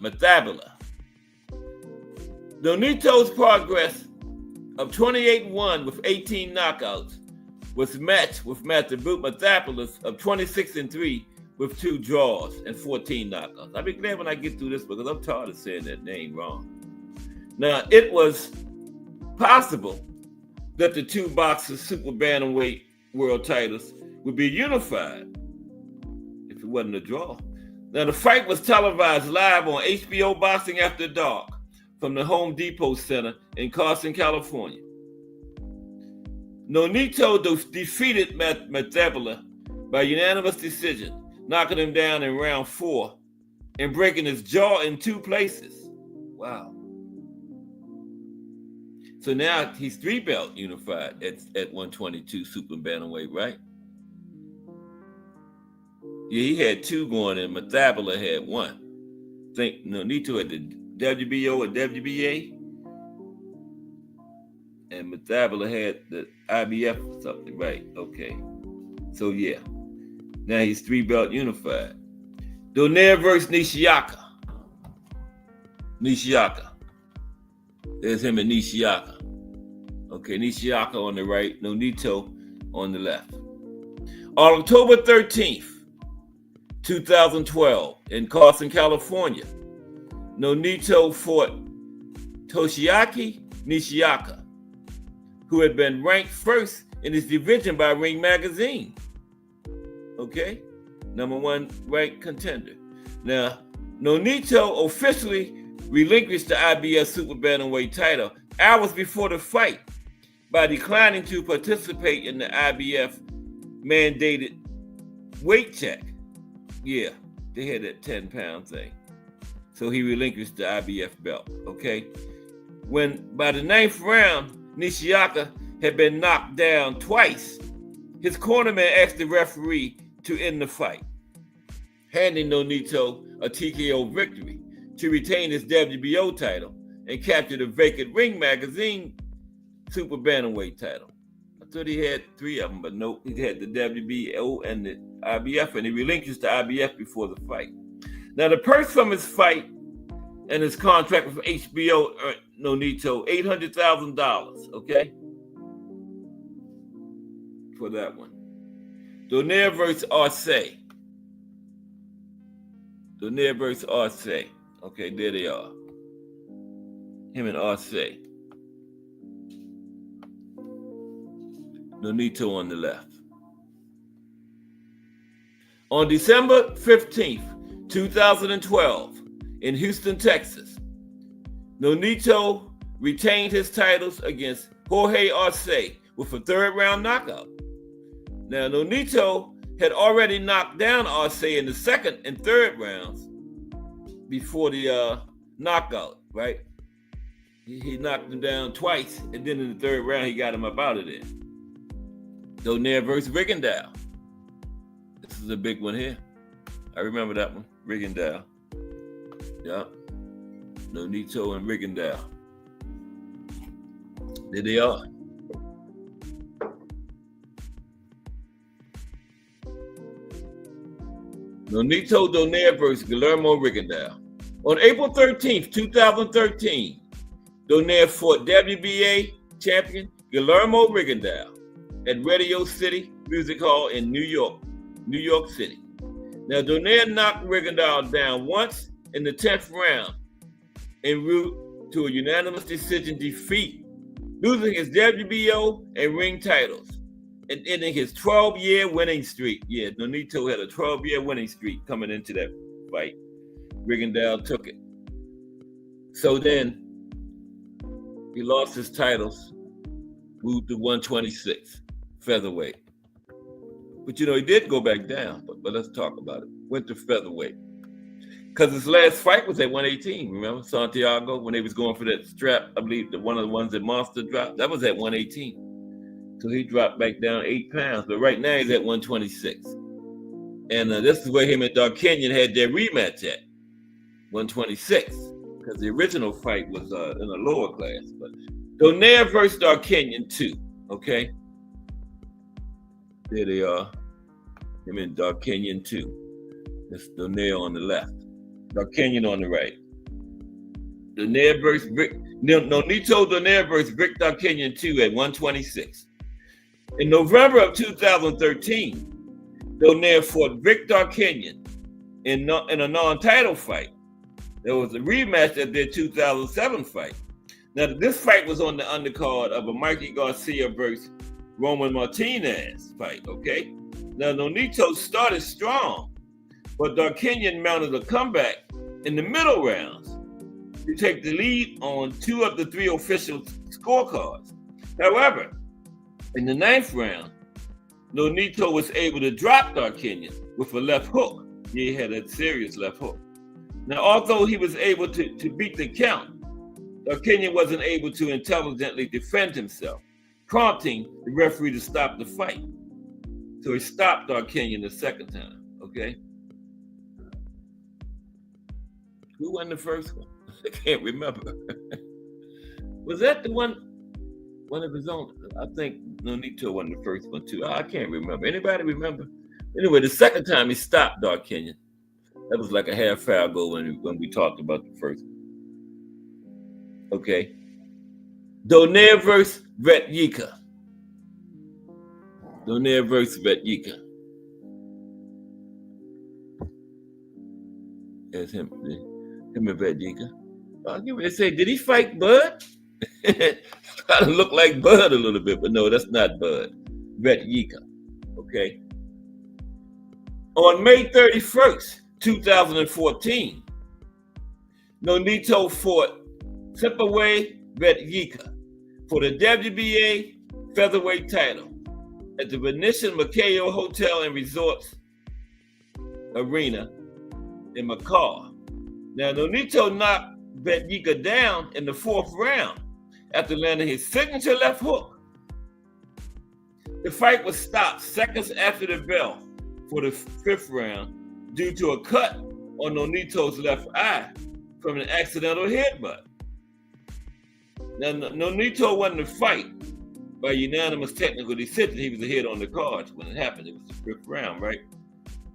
Nonito's progress of 28-1 with 18 knockouts was matched with Matabula's of 26-3 with 2 draws and 14 knockouts. I'll be glad when I get through this because I'm tired of saying that name wrong. Now, it was possible that the two boxers' Super Bantamweight world titles would be unified if it wasn't a draw. Now, the fight was televised live on HBO Boxing After Dark from the Home Depot Center in Carson, California. Nonito defeated Matabele by unanimous decision, knocking him down in round 4 and breaking his jaw in 2 places. Wow. So now he's 3-belt unified at 122 super bantamweight, right? Yeah, he had 2 going in. Matabele had 1. I think Nonito had the WBO and WBA. And Matabele had the IBF or something, right? Okay. So yeah. Now he's 3-belt unified. Donaire versus Nishiyaka. There's him and Nishiyaka. Okay, Nishiyaka on the right, Nonito on the left. On October 13th, 2012, in Carson, California, Nonito fought Toshiaki Nishiyaka, who had been ranked first in his division by Ring Magazine. Okay? #1 ranked contender. Now, Nonito officially relinquished the IBF Super Bantamweight title hours before the fight by declining to participate in the IBF mandated weight check. Yeah, they had that 10-pound thing. So he relinquished the IBF belt, okay? When by the 9th round, Nishiyaka had been knocked down twice, his cornerman asked the referee to end the fight, handing Nonito a TKO victory to retain his WBO title and capture the vacant Ring Magazine Super Bantamweight title. I thought he had 3 of them, but no, he had the WBO and the IBF, and he relinquished the IBF before the fight. Now, the purse from his fight and his contract with HBO earned Nonito $800,000, okay? For that one. Donaire versus Arce. Okay, there they are. Him and Arce. Nonito on the left. On December 15th, 2012, in Houston, Texas, Nonito retained his titles against Jorge Arce with a 3rd-round knockout. Now, Nonito had already knocked down Arce in the 2nd and 3rd rounds before the knockout, right? He knocked him down twice, and then in the 3rd round, he got him up out of there. Donaire versus Rigondeaux. This is a big one here. I remember that one, Rigondeaux. Yeah, Nonito and Rigondeaux. There they are. Nonito Donaire versus Guillermo Rigondeaux. On April 13th, 2013, Donaire fought WBA champion Guillermo Rigondeaux at Radio City Music Hall in New York City. Now, Donaire knocked Rigondeaux down once in the 10th round en route to a unanimous decision defeat, losing his WBO and ring titles and ending his 12-year winning streak. Yeah, Nonito had a 12-year winning streak coming into that fight. Rigondeaux took it. So then he lost his titles, moved to 126 featherweight. But he did go back down, but let's talk about it. Went to featherweight. Because his last fight was at 118, remember? Santiago, when they was going for that strap, I believe one of the ones that Monster dropped, that was at 118. So he dropped back down 8 pounds, but right now he's at 126. And this is where him and Darkinyan had their rematch at 126, because the original fight was in a lower class. But Donaire versus Darkinyan 2, okay? There they are, him and Darkinyan 2. That's Donaire on the left, Darkinyan on the right. Nonito Donaire versus Rick Darkinyan 2 at 126. In November of 2013, Donaire fought Rick Darkinyan in a non-title fight. There was a rematch of their 2007 fight. Now, this fight was on the undercard of a Mikey Garcia versus Roman Martinez fight, okay? Now, Nonito started strong, but Darkinian mounted a comeback in the middle rounds to take the lead on 2 of the 3 official scorecards. However, in the 9th round, Nonito was able to drop Darkinian with a left hook. He had a serious left hook. Now, although he was able to beat the count, Darkinian wasn't able to intelligently defend himself, prompting the referee to stop the fight. So he stopped Darkinian the second time, okay? Who won the first one? I can't remember. Was that the one of his own? I think Nonito won the first one too. I can't remember. Anybody remember? Anyway, the second time he stopped Darkinian. That was like a half hour ago when we talked about the first one. Okay. Donaire versus Vetyika. Donaire versus Vetyika. That's him and Vetyika. I give it a say, did he fight Bud? Kind of look like Bud a little bit, but no, that's not Bud. Vetyika. Okay. On May 31st, 2014, Nonito fought Sipaway Vetyika for the WBA featherweight title at the Venetian Macao Hotel and Resorts Arena in Macau. Now, Nonito knocked Vetyika down in the 4th round after landing his signature left hook. The fight was stopped seconds after the bell for the 5th round due to a cut on Nonito's left eye from an accidental headbutt. Now, Nonito won the fight by unanimous technical decision. He was ahead on the cards when it happened. It was the 5th round, right?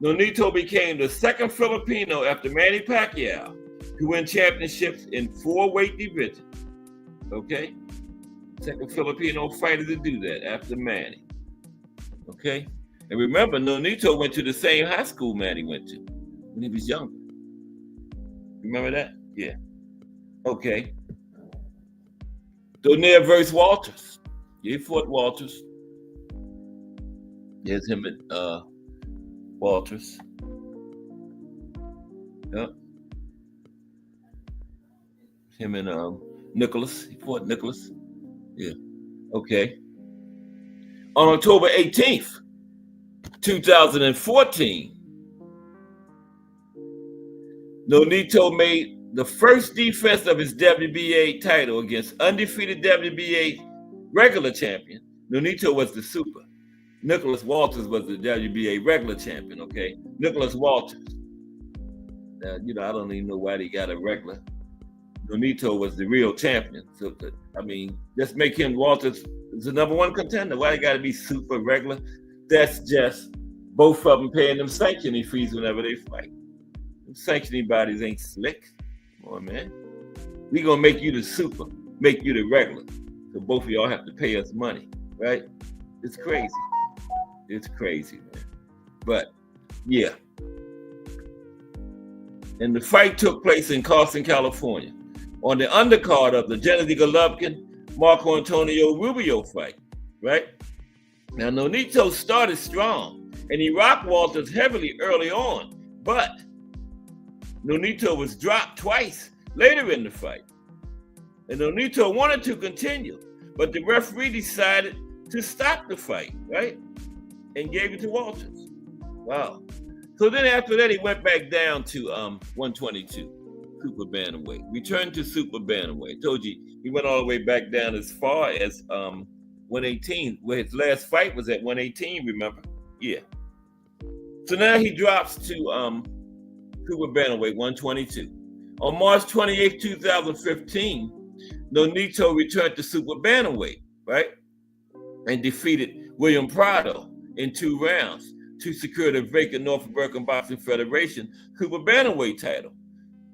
Nonito became the second Filipino after Manny Pacquiao to win championships in 4 weight divisions. Okay? Second Filipino fighter to do that after Manny. Okay? And remember, Nonito went to the same high school Manny went to when he was younger. Remember that? Yeah. Okay. Donaire versus Walters. He fought Walters. There's him at Walters. Yep. Him and Nicholas. He fought Nicholas. Yeah. Okay. On October 18th, 2014, Nonito made the first defense of his WBA title against undefeated WBA regular champion. Nonito was the super. Nicholas Walters was the WBA regular champion, okay? Nicholas Walters. Now, I don't even know why they got a regular. Nonito was the real champion. So, just make him Walters the number 1 contender. Why they got to be super regular? That's just both of them paying them sanctioning fees whenever they fight. Them sanctioning bodies ain't slick. Come on, man. We gonna make you the super, make you the regular. So both of y'all have to pay us money, right? It's crazy. It's crazy, man. But yeah. And the fight took place in Carson, California, on the undercard of the Gennady Golovkin, Marco Antonio Rubio fight, right? Now, Nonito started strong, and he rocked Walters heavily early on, but Nonito was dropped twice later in the fight. And Nonito wanted to continue, but the referee decided to stop the fight, right? And gave it to Walters. Wow. So then after that, he went back down to 122, super bantamweight. Returned to super bantamweight. Told you, he went all the way back down as far as 118, where his last fight was at 118, remember? Yeah. So now he drops to super bantamweight, 122. On March 28, 2015, Nonito returned to super bantamweight, right? And defeated William Prado in 2 rounds to secure the vacant North American Boxing Federation super bantamweight title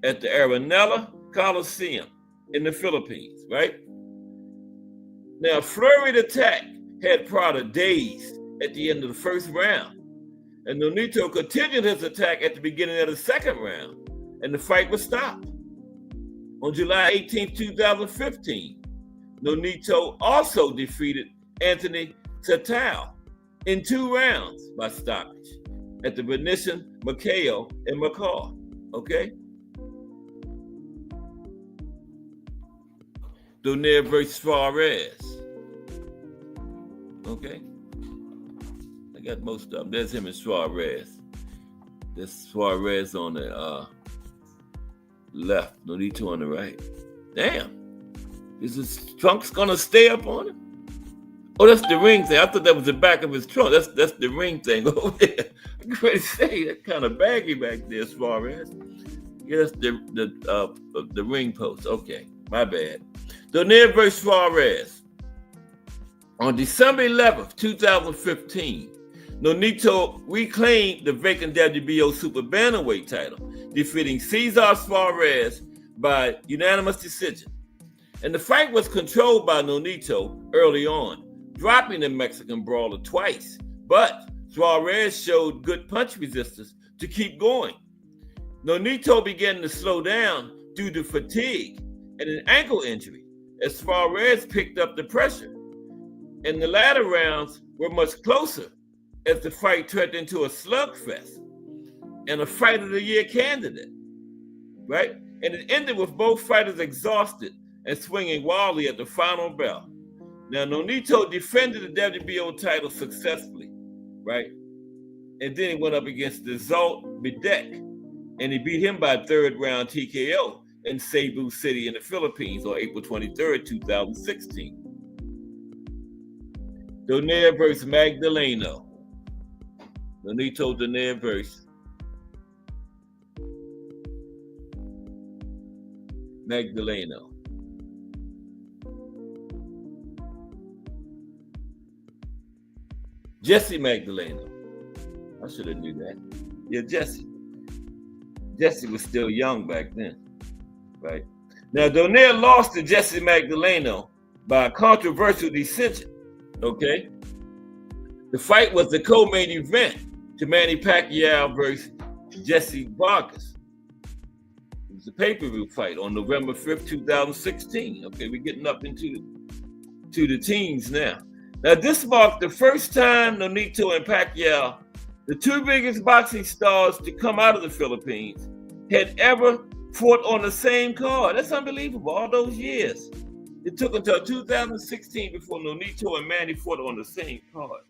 at the Arenella Coliseum in the Philippines, right? Now, flurried attack had Prado dazed at the end of the first round, and Nonito continued his attack at the beginning of the second round, and the fight was stopped. On July 18, 2015, Nonito also defeated Anthony Satao in 2 rounds by stoppage. at the Venetian Macao in Macau. Okay? Donaire versus Suarez. Okay? I got most of them. There's him and Suarez. There's Suarez on the left. Nonito on the right. Damn. Is his trunk's gonna stay up on him? Oh, that's the ring thing. I thought that was the back of his trunk. That's the ring thing over there. I'm going to say that kind of baggy back there, Suarez. Yeah, that's the ring post. Okay, my bad. Donaire versus Suarez. On December 11th, 2015, Nonito reclaimed the vacant WBO Super Bantamweight title, defeating Cesar Suarez by unanimous decision. And the fight was controlled by Nonito early on, dropping the Mexican brawler twice. But Suarez showed good punch resistance to keep going. Nonito began to slow down due to fatigue and an ankle injury as Suarez picked up the pressure. And the latter rounds were much closer as the fight turned into a slugfest and a Fight of the Year candidate, right? And it ended with both fighters exhausted and swinging wildly at the final bell. Now, Nonito defended the WBO title successfully, right? And then he went up against Zalt Bidek, and he beat him by third round TKO in Cebu City in the Philippines on April 23rd, 2016. Donaire versus Magdaleno. Nonito Donaire versus Magdaleno. Jesse Magdaleno. I should have knew that. Yeah, Jesse. Jesse was still young back then, right? Now, Donaire lost to Jesse Magdaleno by a controversial decision, okay? The fight was the co-main event to Manny Pacquiao versus Jesse Vargas. It was a pay-per-view fight on November 5th, 2016. Okay, we're getting up into the teens now. Now, this marked the first time Nonito and Pacquiao, the two biggest boxing stars to come out of the Philippines, had ever fought on the same card. That's unbelievable, all those years. It took until 2016 before Nonito and Manny fought on the same card.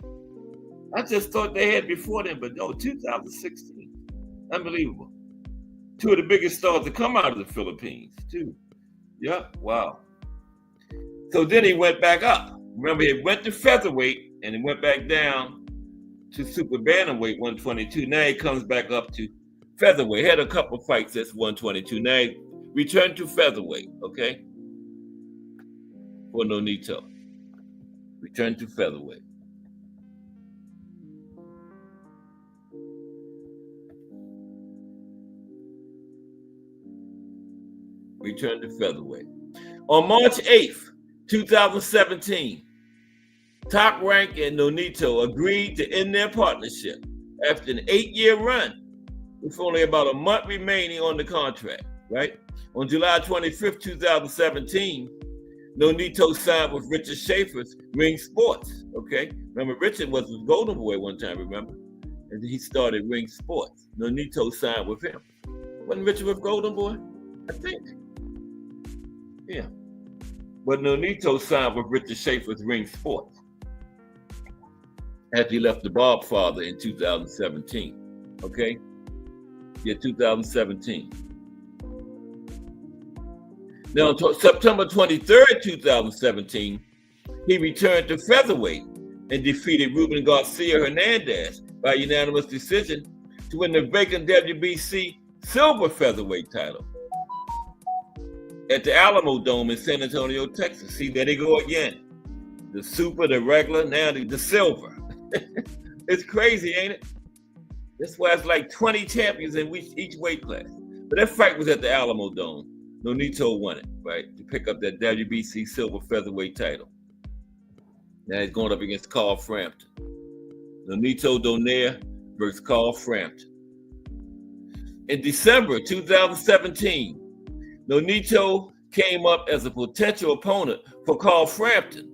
I just thought they had before then, but no, 2016. Unbelievable. Two of the biggest stars to come out of the Philippines, too. Yeah, wow. So then he went back up. Remember, he went to featherweight and he went back down to super bantamweight 122. Now he comes back up to featherweight. Had a couple fights at 122. Now he returned to featherweight, okay? For Nonito. Returned to featherweight. Returned to featherweight. On March 8th, 2017, Top Rank and Nonito agreed to end their partnership after an 8-year run with only about a month remaining on the contract, right? On July 25th, 2017, Nonito signed with Richard Schaefer's Ring Sports, okay? Remember, Richard was with Golden Boy one time, remember? And he started Ring Sports. Nonito signed with him. Wasn't Richard with Golden Boy? I think. Yeah. But Nonito signed with Richard Schaefer's Ring Sports after he left the Bob Father in 2017. Okay? Yeah, 2017. Now, on September 23rd, 2017, he returned to featherweight and defeated Ruben Garcia Hernandez by unanimous decision to win the vacant WBC silver featherweight title at the Alamo Dome in San Antonio, Texas. See, there they go again. The super, the regular, now the silver. It's crazy, ain't it? That's why it's like 20 champions in each weight class. But that fight was at the Alamo Dome. Nonito won it, right? To pick up that WBC silver featherweight title. Now he's going up against Carl Frampton. Nonito Donaire versus Carl Frampton. In December 2017, Nonito came up as a potential opponent for Carl Frampton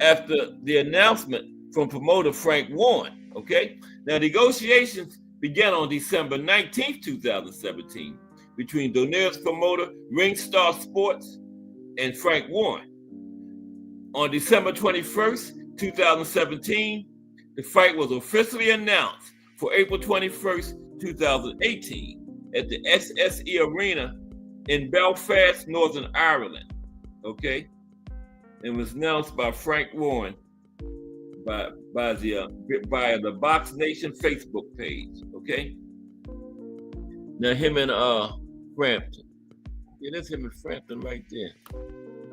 after the announcement from promoter Frank Warren, okay? Now, negotiations began on December 19th, 2017, between Donaire's promoter, Ringstar Sports, and Frank Warren. On December 21st, 2017, the fight was officially announced for April 21st, 2018, at the SSE Arena in Belfast, Northern Ireland. Okay? It was announced by Frank Warren by the Box Nation Facebook page. Okay? Now him and Frampton. Yeah, that's him and Frampton right there.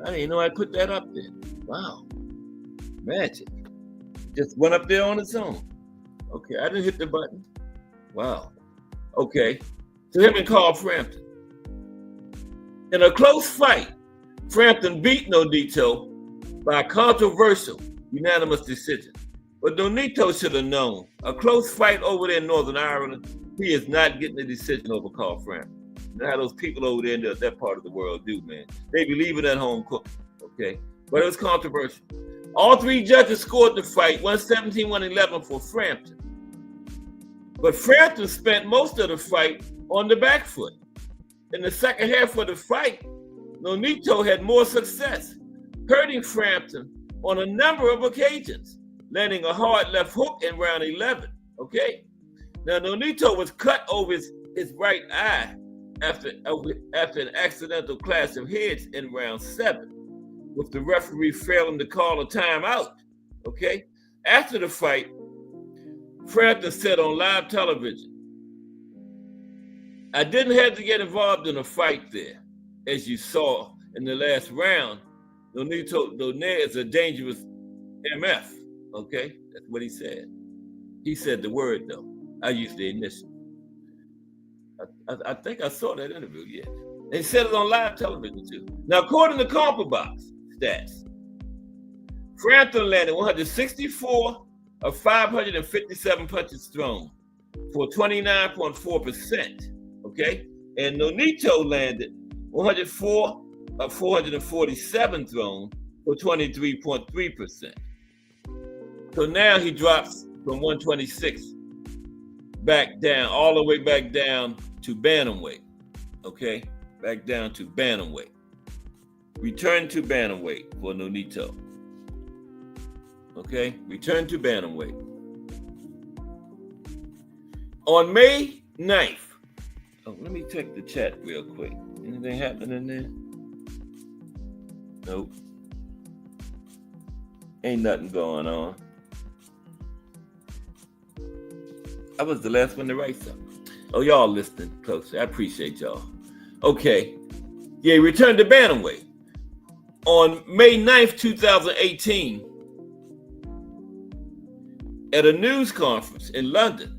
I didn't even know I put that up there. Wow. Magic. Just went up there on its own. Okay, I didn't hit the button. Wow. Okay. So him and Carl Frampton. In a close fight, Frampton beat Nonito by a controversial unanimous decision. But Nonito should have known. A close fight over there in Northern Ireland, he is not getting a decision over Carl Frampton. You know how those people over there in that part of the world do, man. They be leaving at home cooked, okay? But it was controversial. All three judges scored the fight, 117, 111 for Frampton. But Frampton spent most of the fight on the back foot. In the second half of the fight, Nonito had more success, hurting Frampton on a number of occasions, landing a hard left hook in round 11, okay? Now, Nonito was cut over his right eye after an accidental clash of heads in round 7, with the referee failing to call a timeout, okay? After the fight, Frampton said on live television, "I didn't have to get involved in a fight there. As you saw in the last round, Nonito Donaire is a dangerous MF," okay? That's what he said. He said the word, though. I used the initial. I think I saw that interview, yeah. And he said it on live television, too. Now, according to CompuBox stats, Frampton landed 164 of 557 punches thrown for 29.4%, okay? And Nonito landed 104 of 447 thrown for 23.3%. So now he drops from 126 back down, all the way back down to bantamweight, okay? Back down to bantamweight. Return to bantamweight for Nonito. Okay, return to bantamweight. On May 9th, let me check the chat real quick. Anything happening there? Nope. Ain't nothing going on. I was the last one to write something. Oh, y'all listening closely. I appreciate y'all. Okay. Yeah, return to bantamweight. On May 9th, 2018, at a news conference in London,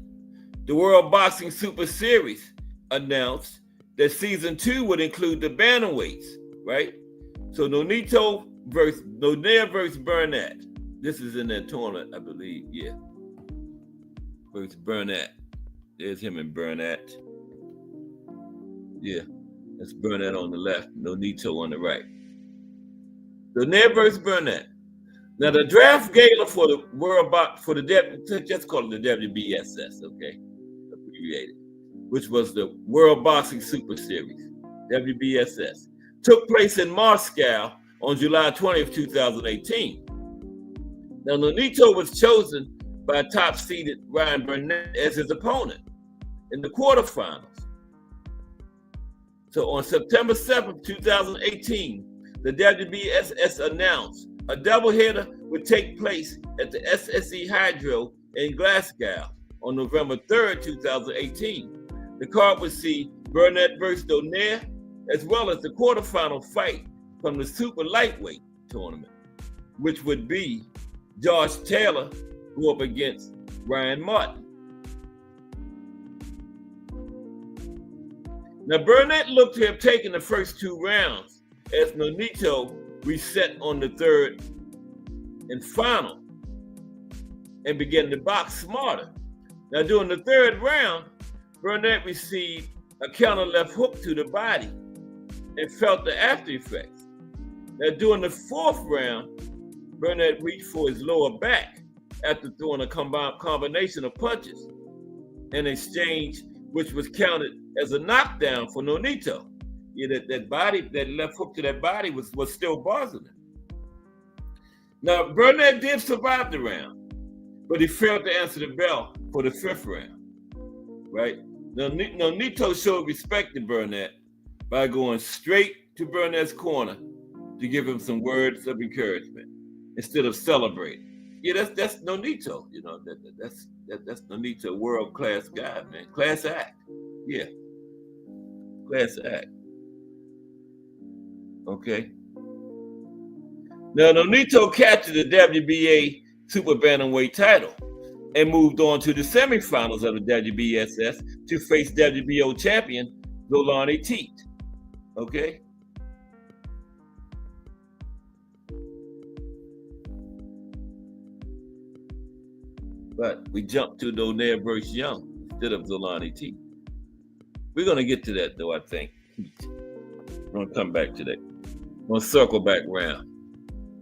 the World Boxing Super Series announced that season 2 would include the bantamweights, right? So Donaire versus Burnett. This is in that tournament, I believe, yeah. Versus Burnett. There's him and Burnett. Yeah, that's Burnett on the left, Nonito on the right. Donaire versus Burnett. Now the draft gala for the just call it the WBSS, okay, abbreviated, which was the World Boxing Super Series, WBSS, took place in Moscow on July 20th, 2018. Now Nonito was chosen by top-seeded Ryan Burnett as his opponent in the quarterfinals. So on September 7th, 2018, the WBSS announced a doubleheader would take place at the SSE Hydro in Glasgow on November 3rd, 2018. The card would see Burnett versus Donaire, as well as the quarterfinal fight from the super lightweight tournament, which would be Josh Taylor go up against Ryan Martin. Now, Burnett looked to have taken the first 2 rounds as Nonito reset on the third and final and began to box smarter. Now, during the third round, Burnett received a counter left hook to the body and felt the after effects. Now, during the fourth round, Burnett reached for his lower back after throwing a combination of punches in exchange, which was counted as a knockdown for Nonito. Yeah, that body, that left hook to that body was still bothering him. Now, Burnett did survive the round, but he failed to answer the bell for the 5th round, right? Now, Nonito showed respect to Burnett by going straight to Burnett's corner to give him some words of encouragement instead of celebrating. Yeah, that's Nonito. You know, that's Nonito, world-class guy, man. Class act. Yeah. Class act. Okay. Now, Nonito captured the WBA Super Bantamweight title and moved on to the semifinals of the WBSS to face WBO champion Zolani Teat. Okay. But we jumped to Donaire versus Young instead of Zolani Teat. We're going to get to that, though, I think. We're going to come back to that. We're going to circle back around.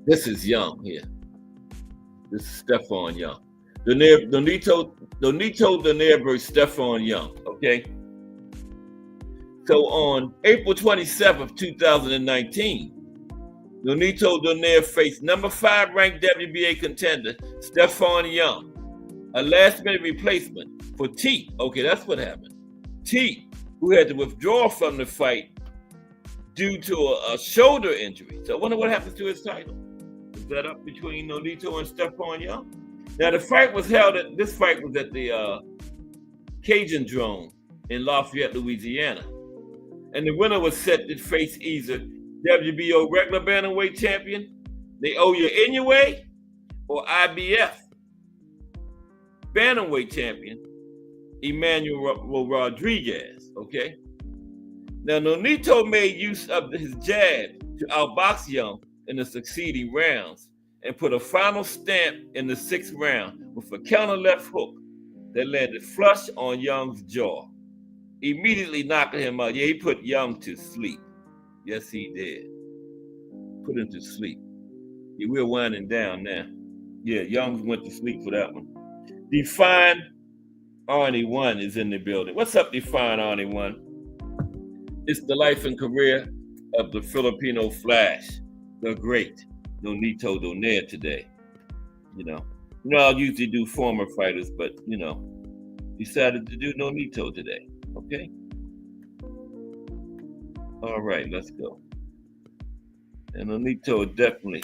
This is Young here. This is Stephon Young. Nonito Donaire versus Stephon Young, okay? So on April 27th, 2019, Nonito Donaire faced number 5 ranked WBA contender Stephon Young, a last-minute replacement for Teat. Okay, that's what happened. Teat, who had to withdraw from the fight due to a shoulder injury. So I wonder what happens to his title. Is that up between Nonito and Stephon Young? Now this fight was at the Cajun Drome in Lafayette, Louisiana. And the winner was set to face either WBO regular bantamweight champion Naoya Inoue or IBF bantamweight champion Emmanuel Rodriguez. Okay. Now Nonito made use of his jab to outbox Young in the succeeding rounds and put a final stamp in the 6th round with a counter left hook that landed flush on Young's jaw, immediately knocking him out. Yeah, he put Young to sleep. Yes, he did. Put him to sleep. Yeah, we're winding down now. Yeah, Young went to sleep for that one. Define Arnie 1 is in the building. What's up, Define Arnie 1? It's the life and career of the Filipino Flash, the great Nonito Donaire today. You know, I'll usually do former fighters, but, decided to do Nonito today. Okay? All right, let's go. And Nonito definitely,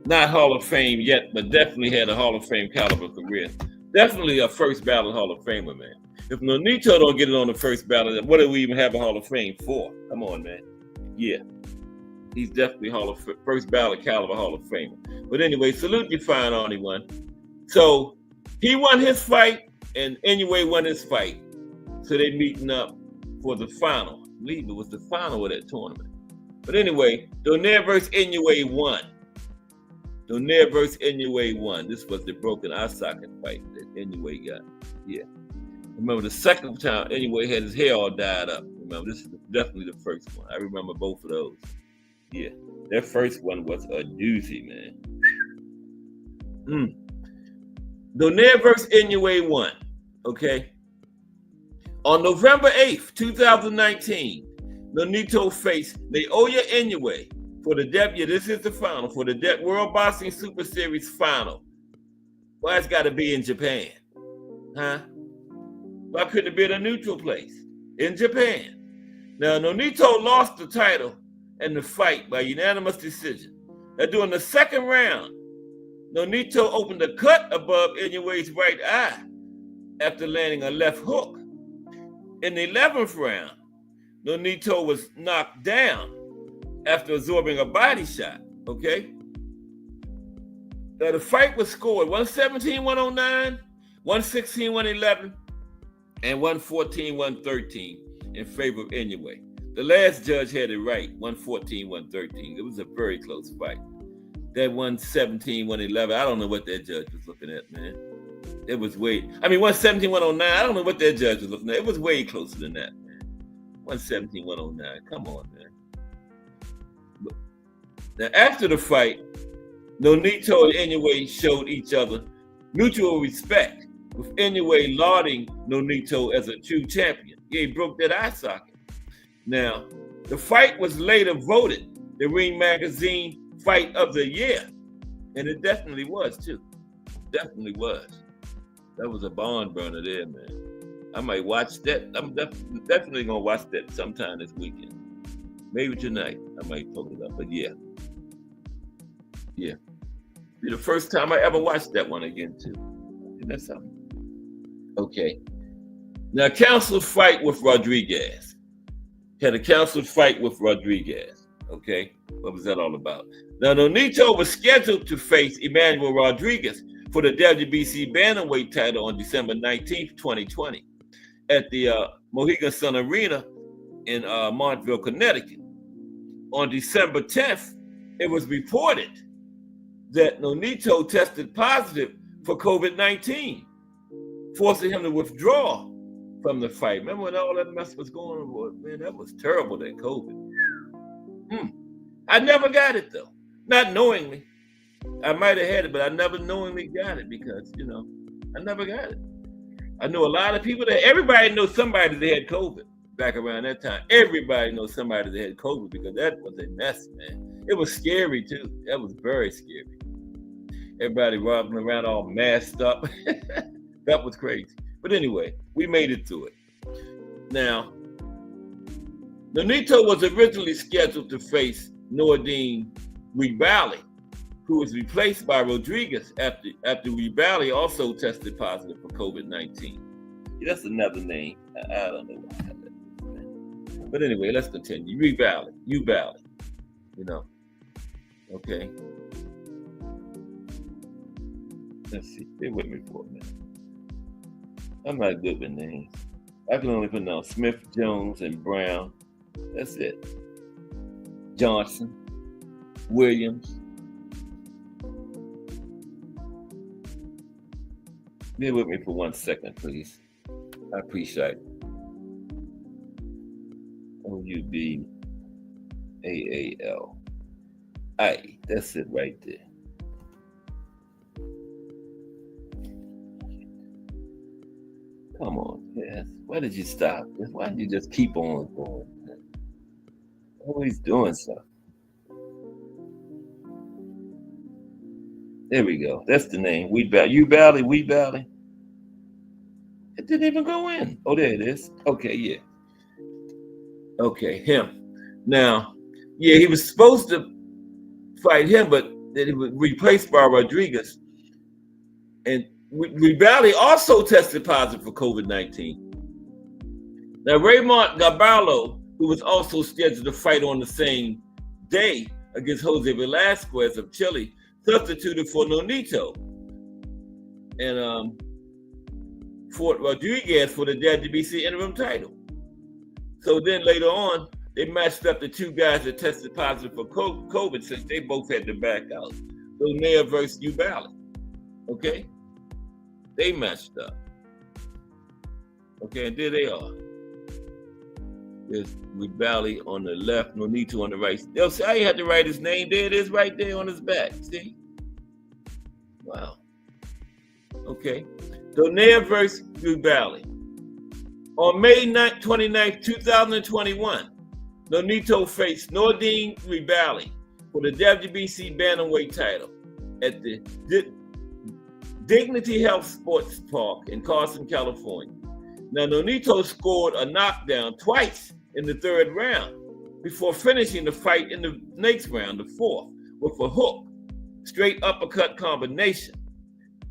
not Hall of Fame yet, but definitely had a Hall of Fame caliber career. Definitely a first ballot Hall of Famer, man. If Nonito don't get it on the first ballot, what do we even have a Hall of Fame for? Come on, man. Yeah. He's definitely first ballot caliber Hall of Famer. But anyway, salute Define Arnie 1. So he won his fight and Inoue won his fight. So they're meeting up for the final. I believe it was the final of that tournament. But anyway, Donaire versus Inoue won. Donaire versus Inoue won. This was the broken eye socket fight that Inoue got. Yeah. Remember the second time Inoue had his hair all dyed up. Remember, this is definitely the first one. I remember both of those. Yeah. That first one was a doozy, man. Donaire versus Inoue won. Okay. On November 8th, 2019, Nonito faced Naoya Inoue for the this is the final, for the World Boxing Super Series final. Why it's got to be in Japan? Huh? Why couldn't it be in a neutral place? In Japan. Now, Nonito lost the title and the fight by unanimous decision. Now, during the second round, Nonito opened a cut above Inoue's right eye after landing a left hook. In the 11th round, Nonito was knocked down after absorbing a body shot, okay? Now, the fight was scored 117-109, 116-111, and 114-113 in favor of Inoue. The last judge had it right, 114-113. It was a very close fight. That 117-111, I don't know what that judge was looking at, man. It was 117-109, I don't know what that judge was looking at. It was way closer than that, man. 117-109, come on, man. Now, after the fight, Nonito and Inoue showed each other mutual respect, with Inoue lauding Nonito as a true champion. Yeah, he broke that eye socket. Now, the fight was later voted the Ring Magazine Fight of the Year, and it definitely was too. Definitely was. That was a barn burner there, man. I might watch that. I'm definitely gonna watch that sometime this weekend. Maybe tonight. I might pull it up, but yeah. Be the first time I ever watched that one again too. And that's something. Okay. Now, counseled fight with Rodriguez. Had a counseled fight with Rodriguez. Okay. What was that all about? Now, Nonito was scheduled to face Emmanuel Rodriguez for the WBC bantamweight title on December 19th, 2020 at the Mohegan Sun Arena in Montville, Connecticut. On December 10th, it was reported that Nonito tested positive for COVID-19, forcing him to withdraw from the fight. Remember when all that mess was going on? Man, that was terrible, that COVID. I never got it, though. Not knowingly. I might have had it, but I never knowingly got it because, I never got it. I know a lot of people everybody knows somebody that had COVID back around that time. Everybody knows somebody that had COVID because that was a mess, man. It was scary, too. That was very scary. Everybody walking around all masked up. That was crazy. But anyway, we made it through it. Now, Nonito was originally scheduled to face Nordine Ribali, who was replaced by Rodriguez after Ribali also tested positive for COVID-19. Yeah, that's another name. I don't know what that is. But anyway, let's continue. Ribali. Okay. Let's see. Stay with me for a minute. I'm not good with names. I can only pronounce Smith, Jones, and Brown. That's it. Johnson, Williams. Bear with me for 1 second, please. I appreciate it. Oubaal. That's it right there. Come on, yes. Why did you stop? Why did you just keep on going? Always doing something. There we go. That's the name. We Valley. It didn't even go in. Oh, there it is. Okay, yeah. Okay, him. Now, yeah, he was supposed to fight him, but then he was replaced by Rodriguez. And Ribali also tested positive for COVID-19. Now, Raymond Gabarlo, who was also scheduled to fight on the same day against Jose Velasquez of Chile, substituted for Nonito and fought Rodriguez for the WBC interim title. So then later on, they matched up the two guys that tested positive for COVID since they both had to back out. Donaire versus Ribali. Okay? They matched up. Okay, and there they are. There's Ribali on the left, Nonito on the right. They'll say, I had to write his name. There it is right there on his back. See? Wow. Okay. Donaire versus Ribali. On May 29th, 2021, Nonito faced Nordine Ribali for the WBC bantamweight title at the Dignity Health Sports Park in Carson, California. Now, Nonito scored a knockdown twice in the third round before finishing the fight in the next round, the fourth, with a hook, straight uppercut combination.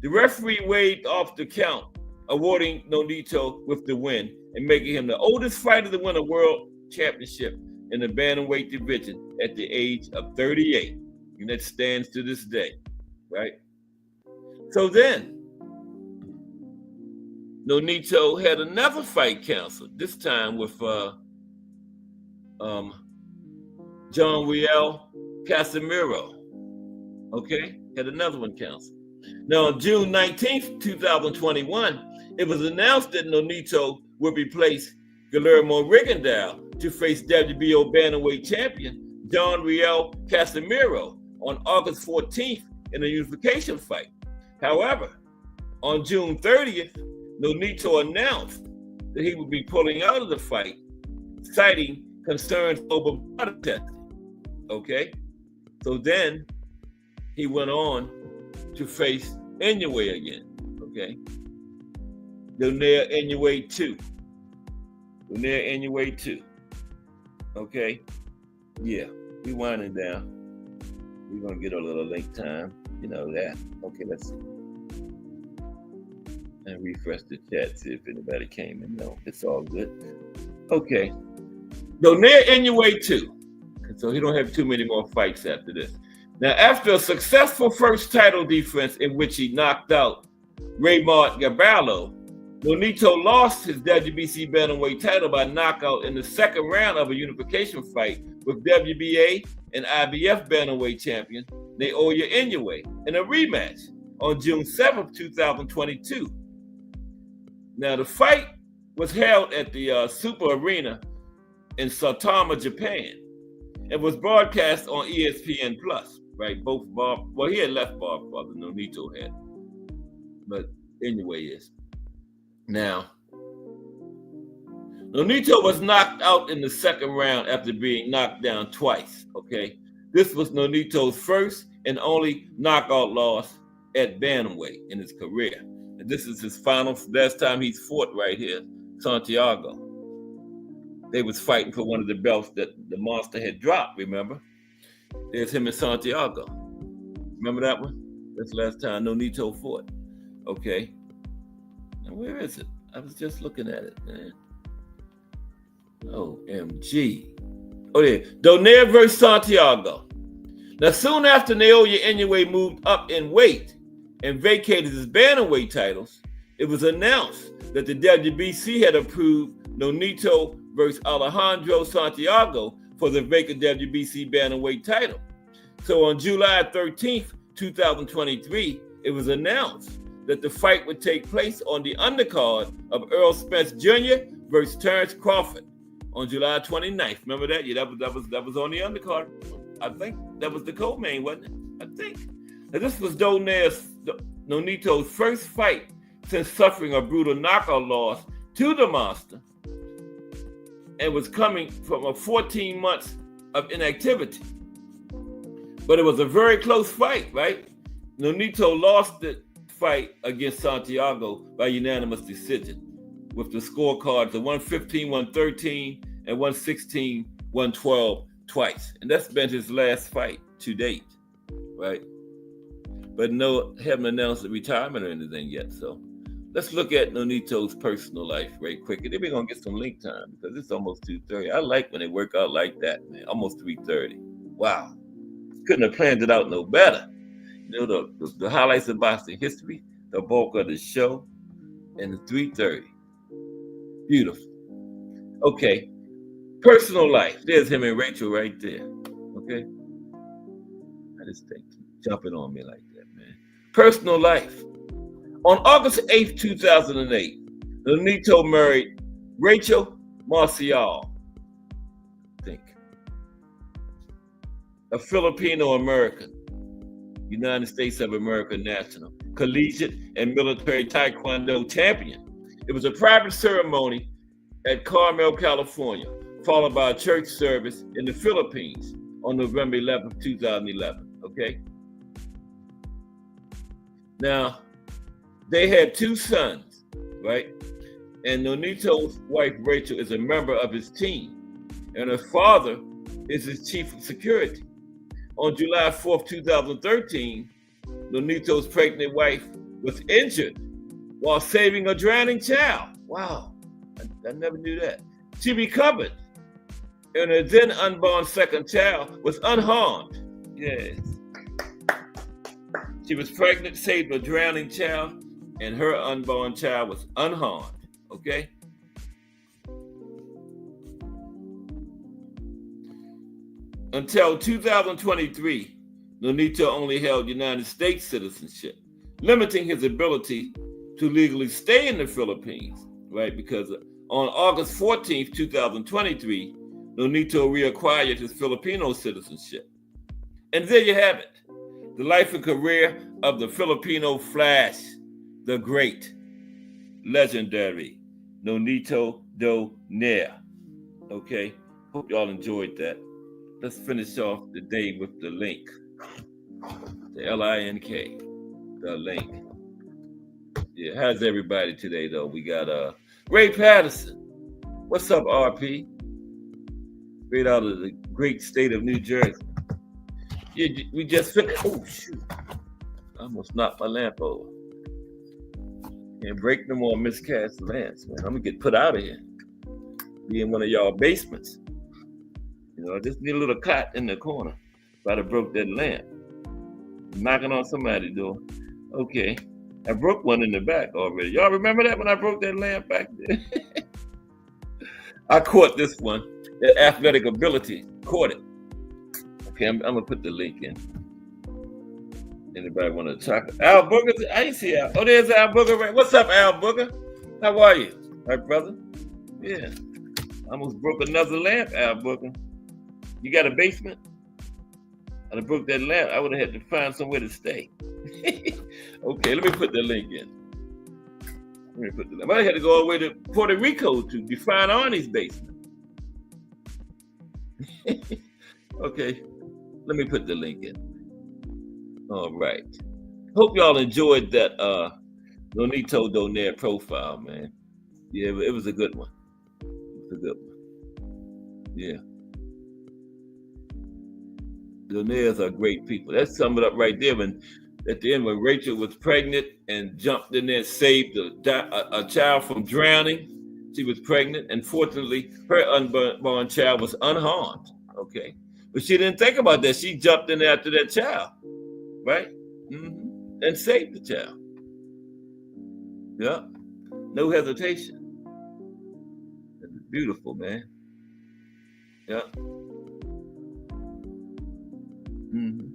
The referee waved off the count, awarding Nonito with the win and making him the oldest fighter to win a world championship in the bantamweight division at the age of 38. And that stands to this day, right? So then, Nonito had another fight canceled, this time with John Riel Casimiro. Okay, had another one canceled. Now, on June 19th, 2021, it was announced that Nonito would replace Guillermo Rigondeaux to face WBO bantamweight champion John Riel Casimiro on August 14th in a unification fight. However, on June 30th, Nonito announced that he would be pulling out of the fight, citing concerns over blood testing. Okay? So then he went on to face Inoue again. Okay? Donaire Inoue 2. Donaire Inoue 2. Okay? Yeah, we winding down. We're going to get a little link time. You know that. Okay, let's and refresh the chat, see if anybody came in. No, it's all good. Okay. Donaire Inoue 2. So he don't have too many more fights after this. Now, after a successful first title defense in which he knocked out Raymond Gaballo, Nonito lost his WBC bantamweight title by knockout in the second round of a unification fight with WBA and IBF bantamweight champion Naoya Inoue in a rematch on June 7th, 2022. Now, the fight was held at the Super Arena in Saitama, Japan, and was broadcast on ESPN Plus. Right, both Bob. Well, he had left Bob Father. Nonito had, but Inoue is. Now, Nonito was knocked out in the second round after being knocked down twice. Okay, this was Nonito's first and only knockout loss at bantamweight in his career. And this is his last time he's fought right here, Santiago. They was fighting for one of the belts that the monster had dropped, remember? There's him in Santiago. Remember that one? That's the last time Nonito fought. Okay. Now where is it? I was just looking at it, man. OMG. Oh yeah, Donaire versus Santiago. Now soon after Naoya Inoue moved up in weight and vacated his bantamweight titles, it was announced that the WBC had approved Nonito versus Alejandro Santiago for the vacant WBC bantamweight title. So on July 13th, 2023, it was announced that the fight would take place on the undercard of Earl Spence Jr. versus Terrence Crawford on July 29th. Remember that? Yeah, that was on the undercard. I think that was the co-main, wasn't it? I think. Now, this was Nonito's first fight since suffering a brutal knockout loss to the monster, and was coming from a 14 months of inactivity. But it was a very close fight, right? Nonito lost the fight against Santiago by unanimous decision with the scorecards of 115-113 and 116-112 twice. And that's been his last fight to date, right? But no, haven't announced a retirement or anything yet. So let's look at Nonito's personal life right quick. And then we're going to get some link time because it's almost 2:30. I like when they work out like that, man. Almost 3:30. Wow. Couldn't have planned it out no better. You know, the highlights of boxing history, the bulk of the show, and the 3:30. Beautiful. Okay. Personal life. There's him and Rachel right there. Okay. I just think jumping on me like that, man. Personal life. On August 8th, 2008, Nonito married Rachel Marcial, I think, a Filipino-American, United States of America national, collegiate and military taekwondo champion. It was a private ceremony at Carmel, California, followed by a church service in the Philippines on November 11th, 2011, okay? Now, they had two sons, right? And Nonito's wife, Rachel, is a member of his team, and her father is his chief of security. On July 4th, 2013, Nonito's pregnant wife was injured while saving a drowning child. Wow, I never knew that. She recovered, and her then unborn second child was unharmed. Yes. She was pregnant, saved a drowning child, and her unborn child was unharmed, okay? Until 2023, Nonito only held United States citizenship, limiting his ability to legally stay in the Philippines, right? Because on August 14th, 2023, Nonito reacquired his Filipino citizenship. And there you have it. The life and career of the Filipino Flash, the great, legendary Nonito Donaire. Okay, hope y'all enjoyed that. Let's finish off the day with the link. The LINK, the link. Yeah, how's everybody today though? We got Ray Patterson. What's up, RP? Straight out of the great state of New Jersey. Yeah, we just finished. Oh shoot! I almost knocked my lamp over. Can't break no more miscast lamps, man. I'm gonna get put out of here. Be in one of y'all basements. You know, I just need a little cot in the corner. If I'd have broke that lamp. Knocking on somebody's door. Okay. I broke one in the back already. Y'all remember that when I broke that lamp back there? I caught this one. That athletic ability. Caught it. Okay, I'm gonna put the link in. Anybody want to talk? Al Booger? I ain't see Al. Oh, there's Al Booger. Right. What's up, Al Booger? How are you? My brother? Yeah. I almost broke another lamp, Al Booger. You got a basement? I'd have broke that lamp. I would have had to find somewhere to stay. Okay, let me put the link in. I had to go all the way to Puerto Rico to define Arnie's basement. Okay, let me put the link in. All right. Hope y'all enjoyed that Nonito Donaire profile, man. Yeah, it was a good one. It was a good one. Yeah. Donaire's are great people. That summed it up right there. When at the end, when Rachel was pregnant and jumped in there and saved a child from drowning, she was pregnant, and fortunately, her unborn child was unharmed. Okay, but she didn't think about that. She jumped in there after that child, right? Mm-hmm. And saved the child. Yeah, no hesitation. It's beautiful, man. Yeah. Mm-hmm.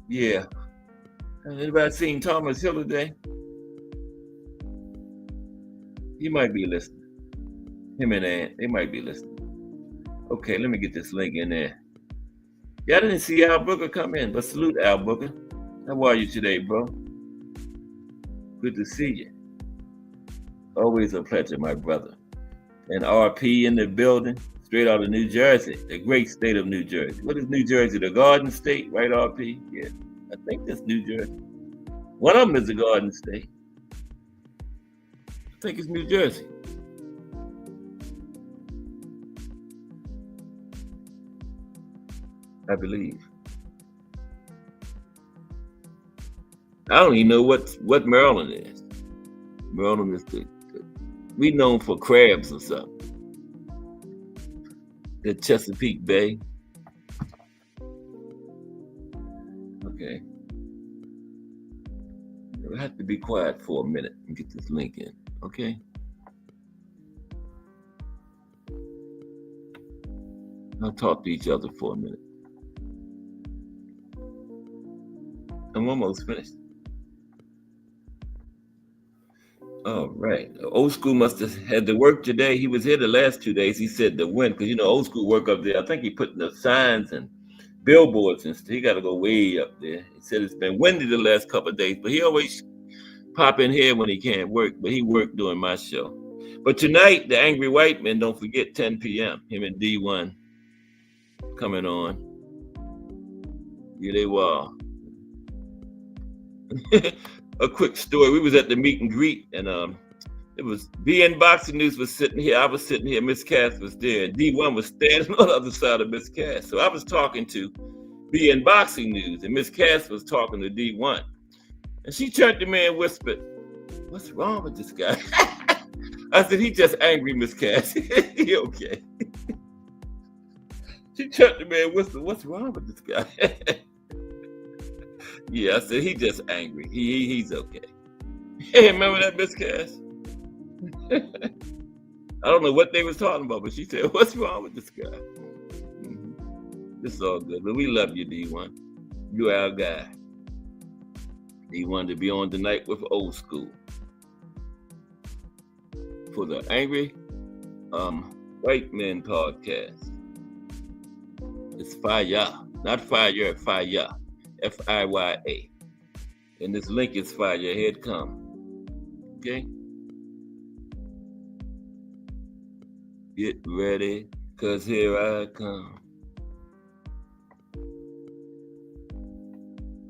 Yeah. Anybody seen Thomas Hill today? He might be listening. Him and Aunt, they might be listening. Okay, let me get this link in there. Yeah, I didn't see Al Booker come in, but salute Al Booker. How are you today, bro? Good to see you. Always a pleasure, my brother. And RP in the building, straight out of New Jersey, the great state of New Jersey. What is New Jersey? The Garden State, right, RP? Yeah, I think that's New Jersey. One of them is the Garden State. I think it's New Jersey. I believe. I don't even know what Maryland is. Maryland is we known for crabs or something. The Chesapeake Bay. Okay. I have to be quiet for a minute and get this link in. Okay. I'll talk to each other for a minute. I'm almost finished. All right. Old School must have had to work today. He was here the last 2 days. He said the wind, because Old School work up there. I think he put the signs and billboards and stuff. He got to go way up there. He said it's been windy the last couple of days, but he always pop in here when he can't work. But he worked during my show. But tonight, the Angry White Men, don't forget 10 p.m. Him and D1 coming on. Yeah, they were. A quick story. We was at the meet and greet, and it was BN Boxing News was sitting here. I was sitting here. Miss Cass was there. And D1 was standing on the other side of Miss Cass. So I was talking to BN Boxing News, and Miss Cass was talking to D1. And she turned to me and whispered, "What's wrong with this guy?" I said, "He just angry, Miss Cass." He okay. She turned to me and whispered, "What's wrong with this guy?" Yeah, I said, he just angry. He's okay. Hey, remember that, Miss Cass? I don't know what they was talking about, but she said, "What's wrong with this guy?" Mm-hmm. It's all good, but we love you, D1. You're our guy. D1 to be on tonight with Old School for the Angry White Men podcast. The It's Fire, not Fire, Fire, F-I-Y-A. And this link is Fire. Here it come. Okay? Get ready, cause here I come.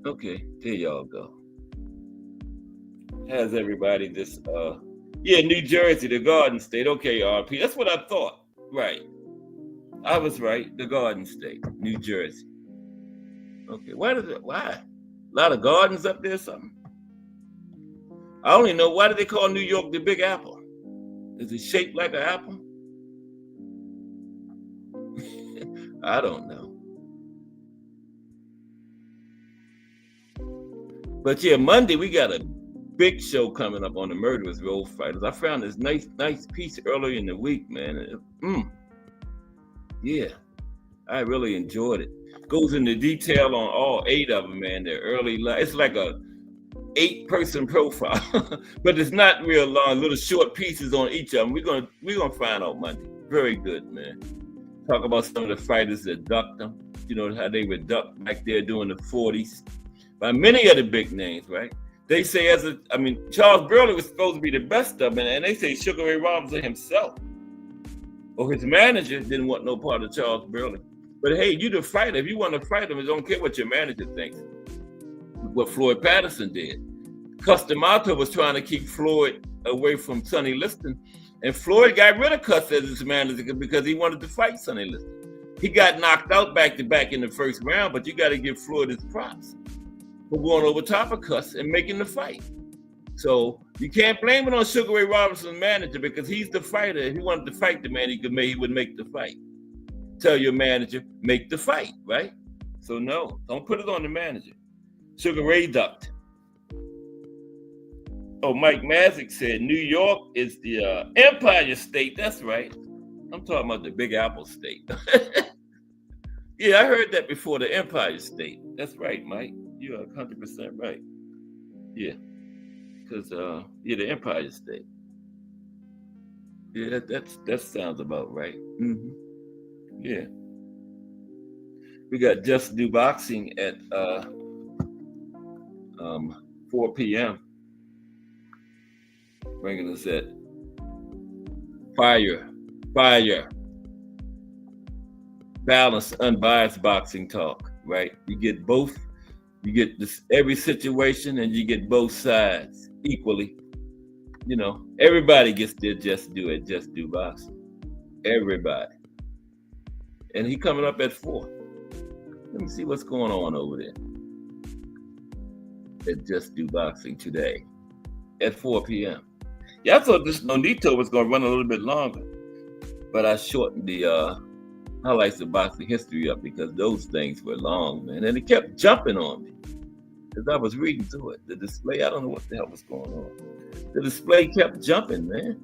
Okay, here y'all go. How's everybody this New Jersey, the Garden State. Okay, RP. That's what I thought. Right. I was right. The Garden State, New Jersey. Okay. Why? A lot of gardens up there or something? I only know, why do they call New York the Big Apple? Is it shaped like an apple? I don't know. But yeah, Monday we got a big show coming up on the Murderers Road Fighters. I found this nice piece earlier in the week, man. Yeah, I really enjoyed it. Goes into detail on all 8 of them, man. Their early life. It's like a 8-person profile, but it's not real long. Little short pieces on each of them. We're gonna find out Monday. Very good, man. Talk about some of the fighters that ducked them. You know how they were ducked back there during the 40s by many of the big names, right? They say Charles Burley was supposed to be the best of them, and they say Sugar Ray Robinson himself or his manager didn't want no part of Charles Burley. But hey, you the fighter. If you want to fight him, it don't care what your manager thinks. What Floyd Patterson did. Cus was trying to keep Floyd away from Sonny Liston, and Floyd got rid of Cus as his manager because he wanted to fight Sonny Liston. He got knocked out back-to-back in the first round, but you got to give Floyd his props for going over top of Cus and making the fight. So you can't blame it on Sugar Ray Robinson's manager because he's the fighter. If he wanted to fight the man, he would make the fight. Tell your manager, make the fight, right? So no, don't put it on the manager. Sugar Ray ducked. Oh, Mike Mazik said New York is the Empire State. That's right. I'm talking about the Big Apple State. Yeah, I heard that before, the Empire State. That's right, Mike. You are 100% right. Yeah. Because, the Empire State. Yeah, that sounds about right. Mm-hmm. Yeah. We got Just Do Boxing at 4 p.m. Bringing us at Fire. Balanced, unbiased boxing talk, right? You get both. You get this every situation, and you get both sides equally. You know, everybody gets their Just Do Boxing. Everybody. And he coming up at 4. Let me see what's going on over there at Just Do Boxing today at 4 p.m. Yeah, I thought this Nonito was going to run a little bit longer, but I shortened the highlights of boxing history up because those things were long, man. And it kept jumping on me because I was reading through it. The display, I don't know what the hell was going on. The display kept jumping, man.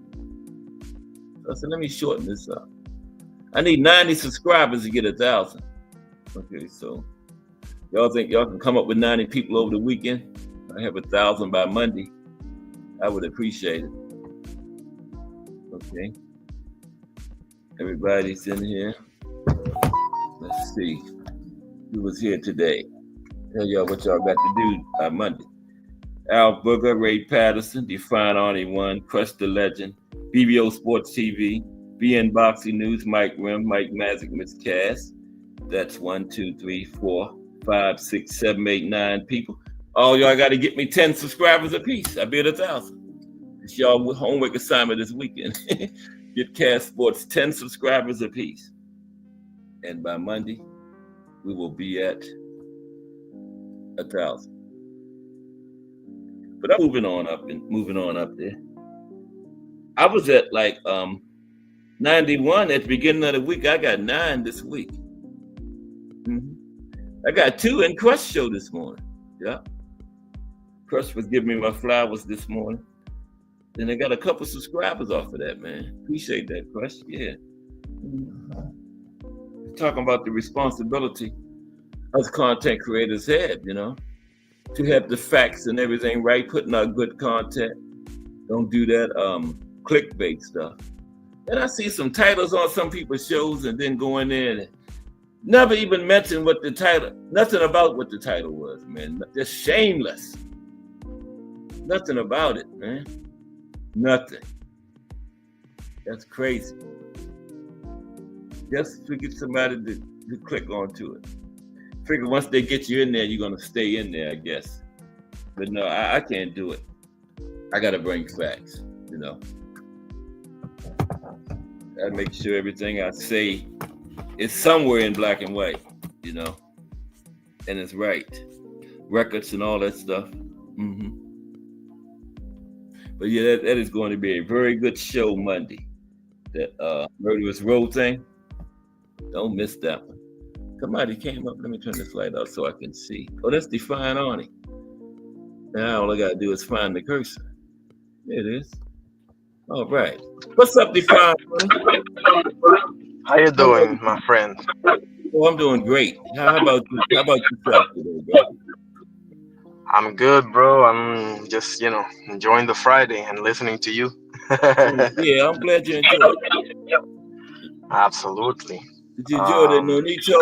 So I said, let me shorten this up. I need 90 subscribers to get 1,000. Okay, so y'all think y'all can come up with 90 people over the weekend? I have 1,000 by Monday. I would appreciate it. Okay. Everybody's in here. Let's see who was here today. Tell y'all what y'all got to do by Monday. Al Booger, Ray Patterson, Define Arnie 1, Crush the Legend, BBO Sports TV, BN Boxing News, Mike Rim, Mike Mazik, Miss Cass. That's 1, 2, 3, 4, 5, 6, 7, 8, 9 people. All y'all got to get me 10 subscribers apiece. I bet 1,000. It's y'all homework assignment this weekend. Get Cass Sports 10 subscribers apiece. And by Monday, we will be at 1,000. But I'm moving on up there. I was at like 91 at the beginning of the week. I got 9 this week. Mm-hmm. I got 2 in Crush show this morning. Yeah. Crush was giving me my flowers this morning. Then I got a couple subscribers off of that, man. Appreciate that, Crush. Yeah. Mm-hmm. Talking about the responsibility us content creators have, you know, to have the facts and everything right, putting out good content. Don't do that clickbait stuff. And I see some titles on some people's shows and then go in there and Never even mentioned what the title, nothing about what the title was, man. Just shameless. Nothing about it, man. Nothing. That's crazy. Just to get somebody to click onto it. Figure once they get you in there, you're gonna stay in there, I guess. But no, I can't do it. I gotta bring facts, you know. I make sure everything I say is somewhere in black and white, you know, and it's right. Records and all that stuff. Mm-hmm. But yeah, that is going to be a very good show Monday. That Murderous Road thing. Don't miss that one. Somebody came up. Let me turn this light off so I can see. Oh, that's Define Arnie. Now all I gotta do is find the cursor. There it is. All right. What's up, Define Arnie? How you doing, my friend? Oh, I'm doing great. How about you? How about yourself today, bro? I'm good, bro. I'm just, enjoying the Friday and listening to you. Yeah, I'm glad you enjoyed it. Absolutely. Did you enjoy the Nonito?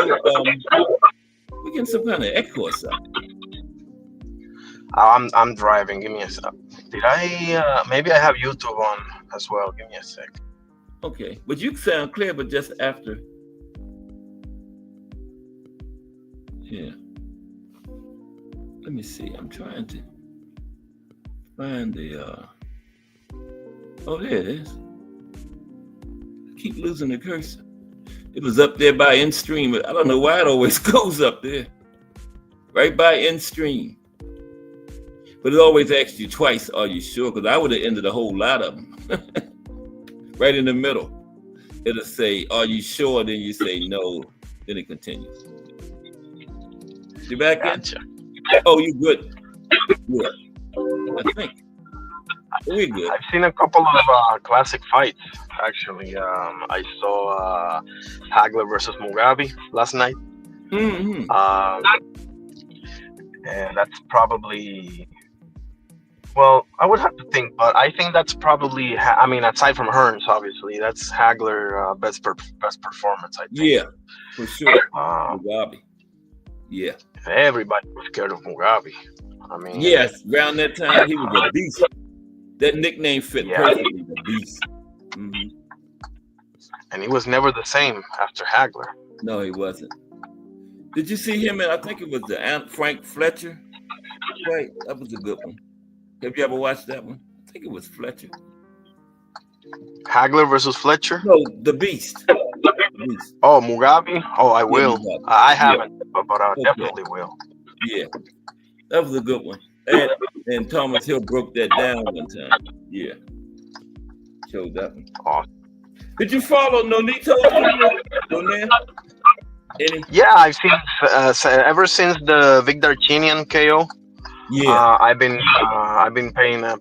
We're getting some kind of echo or something. I'm driving. Give me a sec. Did I? Maybe I have YouTube on as well. Give me a sec. Okay, but you sound clear, but just after. Yeah. Let me see. I'm trying to find the. Oh, there it is. I keep losing the cursor. It was up there by in stream. I don't know why it always goes up there. Right by in stream. But it always asks you twice, are you sure? Because I would have ended a whole lot of them. Right in the middle. It'll say, are you sure? Then you say no. Then it continues. You back Gotcha. in? Oh, you good. Yeah. I think. We're good. I've seen a couple of classic fights, actually. I saw Hagler versus Mugabe last night. Mm-hmm. And that's probably, well, I would have to think, but I think that's probably, aside from Hearns, obviously, that's Hagler best performance, I think. Yeah, for sure. Mugabe. Yeah. Everybody was scared of Mugabe. Yes, around that time, he was a beast. That nickname fit perfectly, the beast. Mm-hmm. And he was never the same after Hagler. No, he wasn't. Did you see him in, I think it was the Frank Fletcher? Right, that was a good one. Have you ever watched that one? I think it was Fletcher. Hagler versus Fletcher? No, the Beast. The Beast. Oh, Mugabe? Oh, I will. Yeah, I haven't, but I definitely will. Yeah, that was a good one. And Thomas Hill broke that down one time. Yeah, showed that one. Awesome. Did you follow Nonito Donaire? Yeah, I've seen ever since the Victor Chinian KO. Yeah, I've been paying a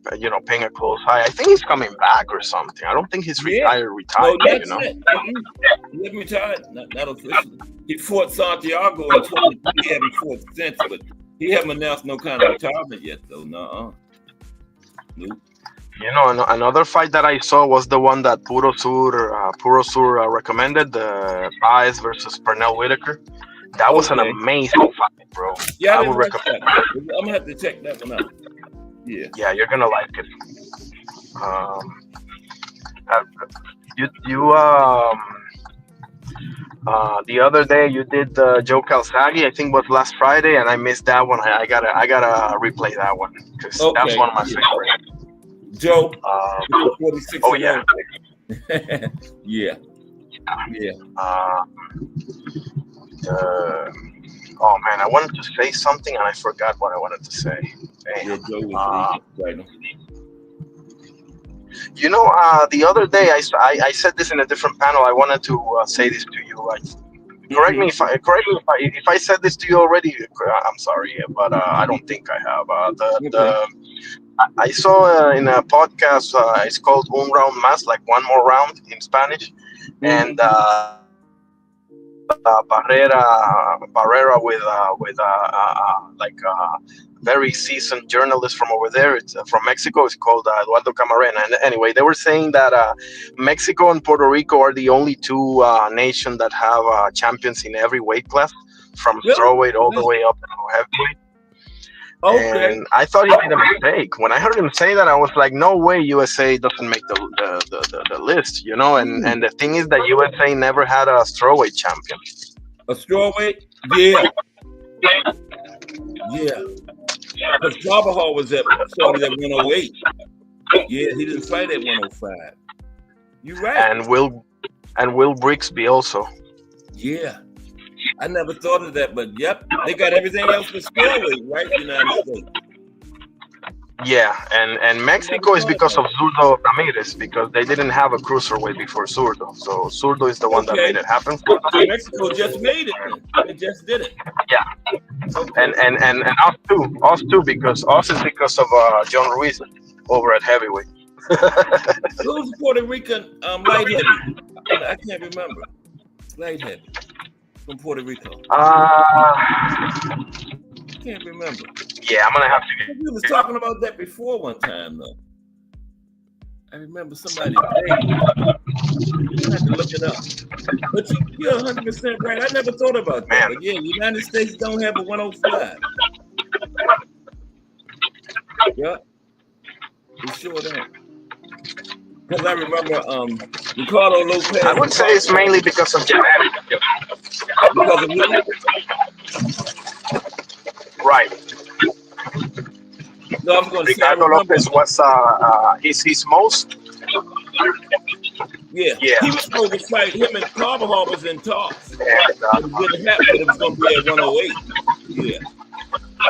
close eye. I think he's coming back or something. I don't think he's retired. No, that's it. He hasn't retired, not officially. He fought Santiago in 2020. He haven't fought since, but he haven't announced no kind of retirement yet, though. Nope. Another fight that I saw was the one that Puro Sur recommended, the Baez versus Pernell Whitaker. That was an amazing fight, bro. Yeah, I would recommend that. I'm gonna have to check that one out. Yeah. Yeah, you're gonna like it. The other day you did Joe Calzaghe. I think it was last Friday, and I missed that one. I gotta replay that one because that's one of my favorites. Joe, 46. Oh yeah. Yeah. Oh man, I wanted to say something and I forgot what I wanted to say. Yeah, Joe was right. The other day I said this in a different panel. I wanted to say this to you. Correct me if I said this to you already. I'm sorry, but I don't think I have. I saw in a podcast. It's called Un Round Más, like one more round in Spanish, and Barrera with like very seasoned journalist from over there. It's from Mexico. It's called Eduardo Camarena. And anyway, they were saying that Mexico and Puerto Rico are the only two nations that have champions in every weight class, from Really? strawweight all the way up to heavyweight. Okay. And I thought he made a mistake. When I heard him say that, I was like, no way USA doesn't make the list, you know? And the thing is that USA never had a strawweight champion. A strawweight? Yeah. Yeah. Because Carvajal was started at 108. Yeah, he didn't fight at 105. You're right. And Will Brixby also. Yeah. I never thought of that, but yep, they got everything else but strawweight, right? United States. Yeah, and Mexico is because of Zurdo Ramirez, because they didn't have a cruiserweight before Zurdo. So Zurdo is the one that made it happen. So Mexico just made it. They just did it. Yeah. Okay. And us too, because of John Ruiz over at heavyweight. Who's the Puerto Rican light heavy? I can't remember. Light heavy from Puerto Rico. Can't remember. Yeah, I'm gonna have to. We was talking about that before one time though. I remember somebody saying. I had to look it up. But you're 100% right. I never thought about that. Man. But yeah, the United States don't have a 105. Yeah, we sure don't. Because I remember Ricardo Lopez. I would say it's mainly because of genetics. Because of what? Right. No, I'm going to say Ricardo Lopez was his most. Yeah. He was supposed to fight. Him and Carvajal was in talks. And, It didn't happen, but it was going to be at 108. Yeah.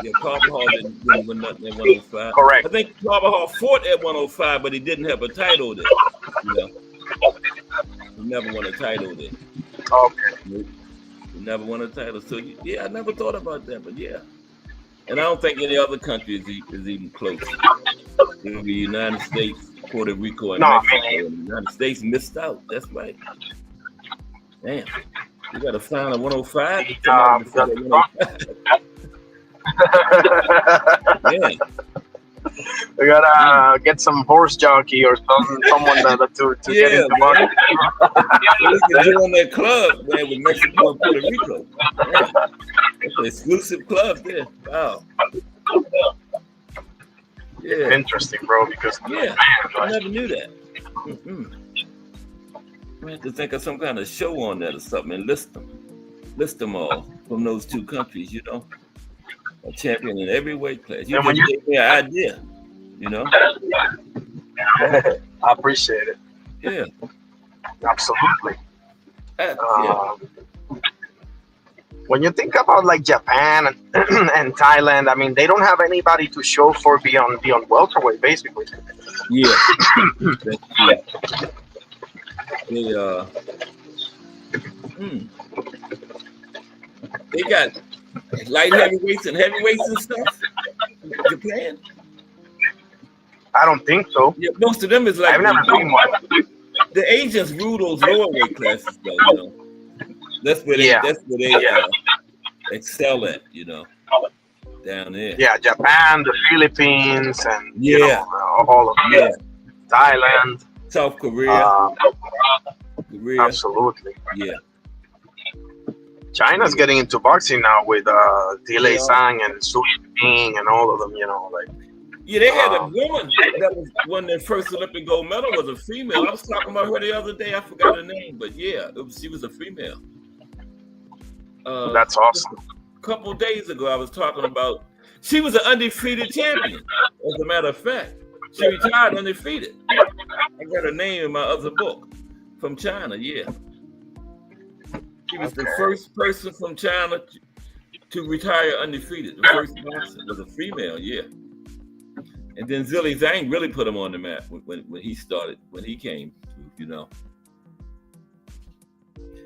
Yeah, Carvajal didn't win nothing at 105. Correct. I think Carvajal fought at 105, but he didn't have a title there. You know? He never won a title there. Okay. He never won a title. So, yeah, I never thought about that, but yeah. And I don't think any other country is even close. It would be United States, Puerto Rico, and Mexico. And the United States missed out. That's right. Damn. You got to find a 105? Yeah. We gotta get some horse jockey or someone to get into market. We can join that club, man, with Mexico and Puerto Rico. Man, that's an exclusive club there. Wow. Yeah. Interesting, bro. Because Yeah, I never knew that. I have to think of some kind of show on that or something and list them all from those two countries. You know, a champion in every weight class. You just gave me an idea. You know. I appreciate it. Yeah. Absolutely. Yeah. When you think about like Japan and Thailand, I mean, they don't have anybody to show for beyond welterweight, basically. Yeah. They got light heavyweights and heavyweights and stuff. Japan. I don't think so. Yeah, most of them is like I've never seen one. The Asians rule those lower weight classes, though. You know, that's where they excel at. You know, down there. Yeah, Japan, the Philippines, and all of them. Yeah. Thailand, South Korea. Korea. Absolutely. Yeah. China's getting into boxing now with Dilei Sang and Su Yiming and all of them. You know, like. Yeah, they had a woman that was won their first Olympic gold medal was a female. I was talking about her the other day. I forgot her name, but yeah, she was a female. That's awesome. A couple of days ago, I was talking about she was an undefeated champion. As a matter of fact, she retired undefeated. I got her name in my other book from China. Yeah, she was the first person from China to retire undefeated. The first person was a female. Yeah. And then Zili Zhang really put him on the map when he started, when he came, you know.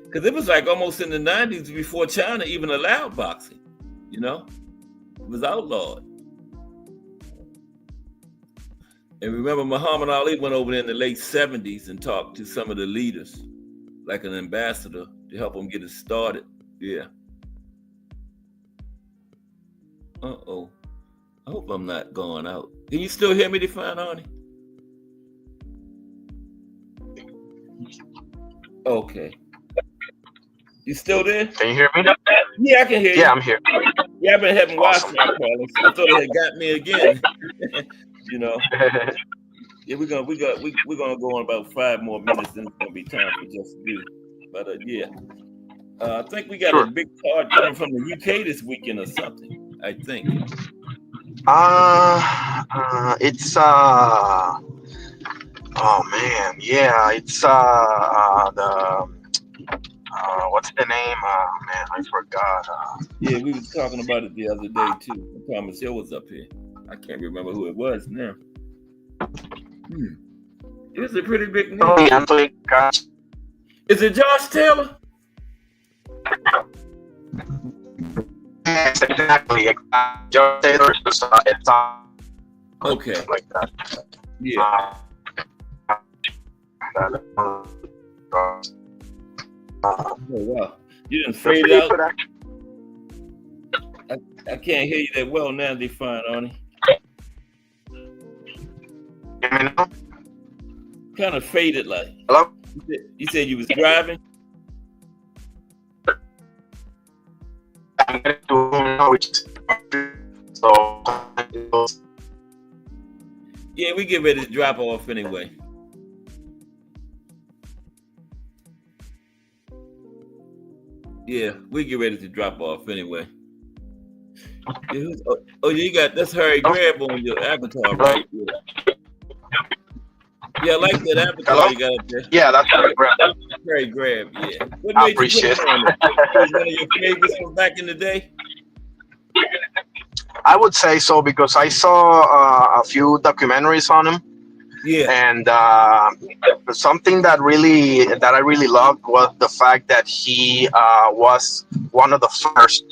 Because it was like almost in the 90s before China even allowed boxing, you know. It was outlawed. And remember, Muhammad Ali went over there in the late 70s and talked to some of the leaders, like an ambassador to help him get it started. Yeah. Uh-oh. I hope I'm not going out. Can you still hear me, Define Arnie? Okay. You still there? Can you hear me? Yeah, I can hear you. Yeah, I'm here. Yeah, I've been having Awesome. Wi-Fi problems. I thought it had got me again. You know. Yeah, we're gonna go on about 5 more minutes, then it's gonna be time for just you. But yeah. I think we got a big card coming from the UK this weekend or something. I think. It's oh man, yeah, it's the what's the name? Man, I forgot. Yeah, we was talking about it the other day too. When Thomas Hill was up here. I can't remember who it was now. It was a pretty big name. Anthony, gosh. Is it Josh Taylor? Yes, exactly. Josh Taylor. It's Okay. like that. Yeah. Oh wow. You didn't fade out. I can't hear you that well now, Define Arnie. Hear me now? Kind of faded like. Hello? You said you was driving? I'm going to now, which is so. Yeah, we get ready to drop off anyway. Yeah, we get ready to drop off anyway. Oh, you got that's Harry Grab on your avatar, right? Yeah, I like that avatar you got up there. Yeah, that's Harry Grab. Harry Grab, yeah. What I made appreciate you put him on it? Was one of your favorites from back in the day? I would say so because I saw a few documentaries on him. Yeah. And something that I really loved was the fact that he was one of the first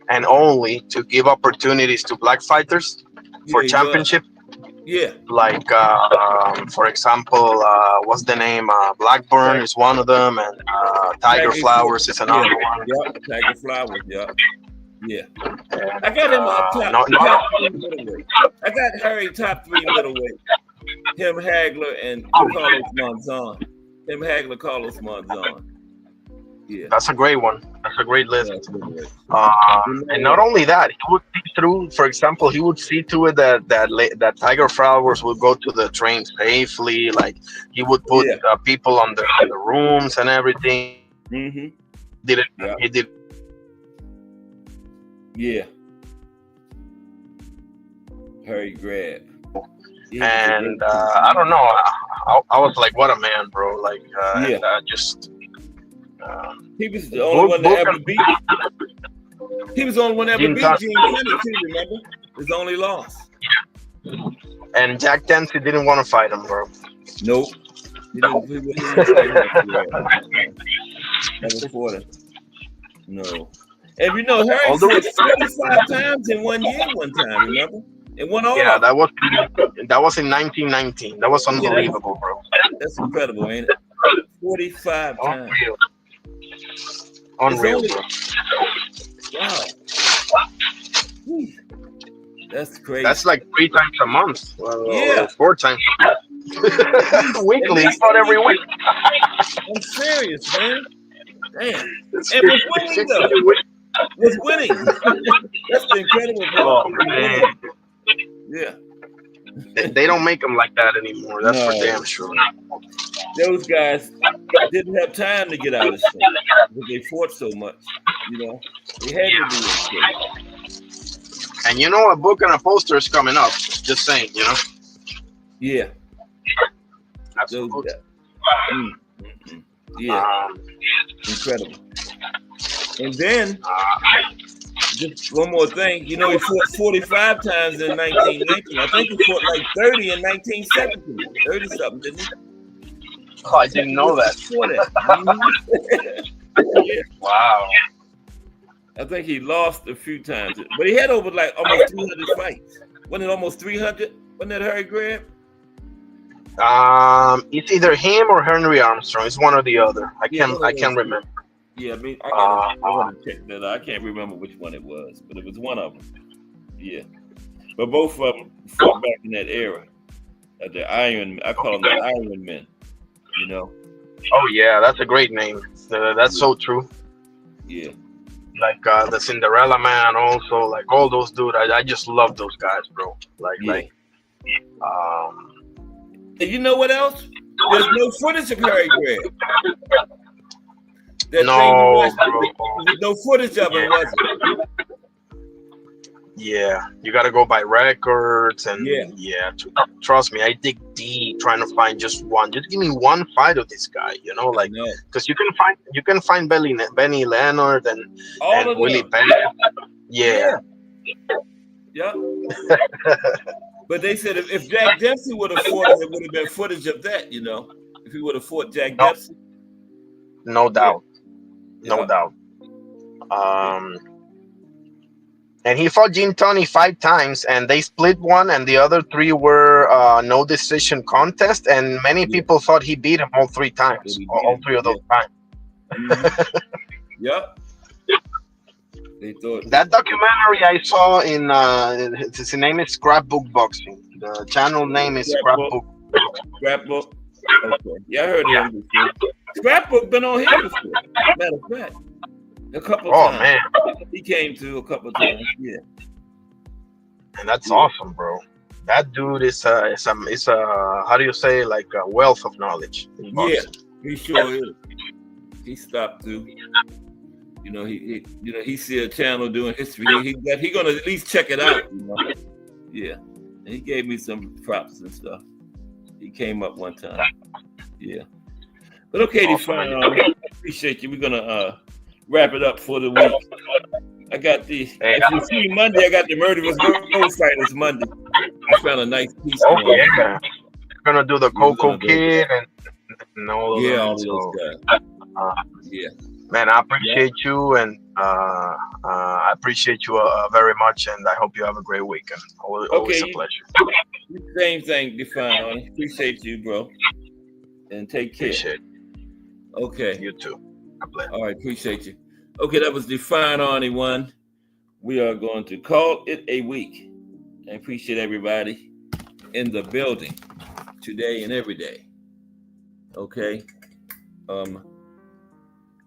and only to give opportunities to black fighters for championship. Yeah. Like, for example, what's the name? Blackburn is one of them, and Tiger Flowers is another one. Yeah, Tiger Flowers, yeah. Yeah. I got him top 3 middleweight. I got Harry top 3 middleweight. Him, Hagler, and Carlos Monzon. Him, Hagler, Carlos Monzon. Yeah. That's a great one. That's a great list. Yeah, and not only that, he would see through. For example, he would see to it that Tiger Flowers would go to the train safely. Like he would put people on the rooms and everything. Mm-hmm. Did it? Yeah. He did. Yeah. Harry Grab. And I don't know. I was like, what a man, bro. Like, just. He was the only one that ever beat. He was the only one that ever beat Gene Kennedy too. Remember, his only loss. And Jack Dempsey didn't want to fight him, bro. Nope. He didn't never fought him. No. And you know, Harry said 45 times in 1 year. One time, remember? And won all. Yeah, that was in 1919. That was unbelievable, bro. That's incredible, ain't it? 45 times. Unreal, bro. Wow. That's crazy. That's like 3 times a month. Yeah. 4 times weekly. It's not every week. I'm serious, man. Damn. And was winning, though. Was winning. That's the incredible part. Oh, man. Yeah. They don't make them like that anymore. That's for damn sure. Those guys didn't have time to get out of shape because they fought so much. You know, they had to be in shape. And you know, a book and a poster is coming up. Just saying, you know. Yeah. Absolutely. Yeah. Incredible. And then, just one more thing. You know, he fought 45 times in 1919. I think he fought like 30 in 1917. 30-something, didn't he? Oh, I didn't know that. Yeah. Wow. I think he lost a few times. But he had over like almost 300 fights. Wasn't it almost 300? Wasn't that Harry Grab? It's either him or Henry Armstrong. It's one or the other. I can't remember. Yeah, I mean, I gotta check that out. I can't remember which one it was, but it was one of them. Yeah, but both of them fought back in that era. I call them the Iron Men. You know. Oh yeah, that's a great name. That's so true. Yeah. Like the Cinderella Man, also like all those dudes. I just love those guys, bro. Yeah. Um, And you know what else? There's no footage of Harry Greg. That No, thing you watched, bro. there's no footage of him, was it? Yeah, you got to go by records, and Yeah. trust me, I dig deep trying to find just one. Just give me one fight of this guy, you know, like because you can find Benny Leonard and all of Willie them. Benny. Yeah. Yeah. But they said if Jack Dempsey would have fought him, it would have been footage of that, you know. If he would have fought Jack Dempsey. No doubt. Yeah. No doubt. And he fought Gene Tunney 5 times, and they split one, and the other 3 were no decision contest. And many people thought he beat him all 3 times, all 3 of those times. Mm-hmm. Yep. They thought that documentary I saw in his name is Scrapbook Boxing. The channel name is Scrapbook. Scrapbook. Okay. Yeah, I heard him before. Scrapbook been on here before. Matter of fact. A couple times. Man. He came to a couple times, yeah. And that's awesome, bro. That dude is a how do you say, like a wealth of knowledge. Yeah, he sure is. He stopped through. You know, he see a channel doing history. He gonna at least check it out. You know? Yeah. And he gave me some props and stuff. He came up one time. Yeah. But okay, Define, I appreciate you. We're gonna wrap it up for the week. I got the if you see Monday, I got the Murderous Road Fighters Monday. I found a nice piece. Yeah. Gonna do the Coco Kid and all of them. All those guys. Yeah. Man, I appreciate you, and I appreciate you very much, and I hope you have a great weekend. Always a pleasure. Same thing, Define. Appreciate you, bro. And take care. Appreciate it. Okay. You too. All right, appreciate you. Okay, that was Define Arnie 1. We are going to call it a week. I appreciate everybody in the building today and every day. Okay.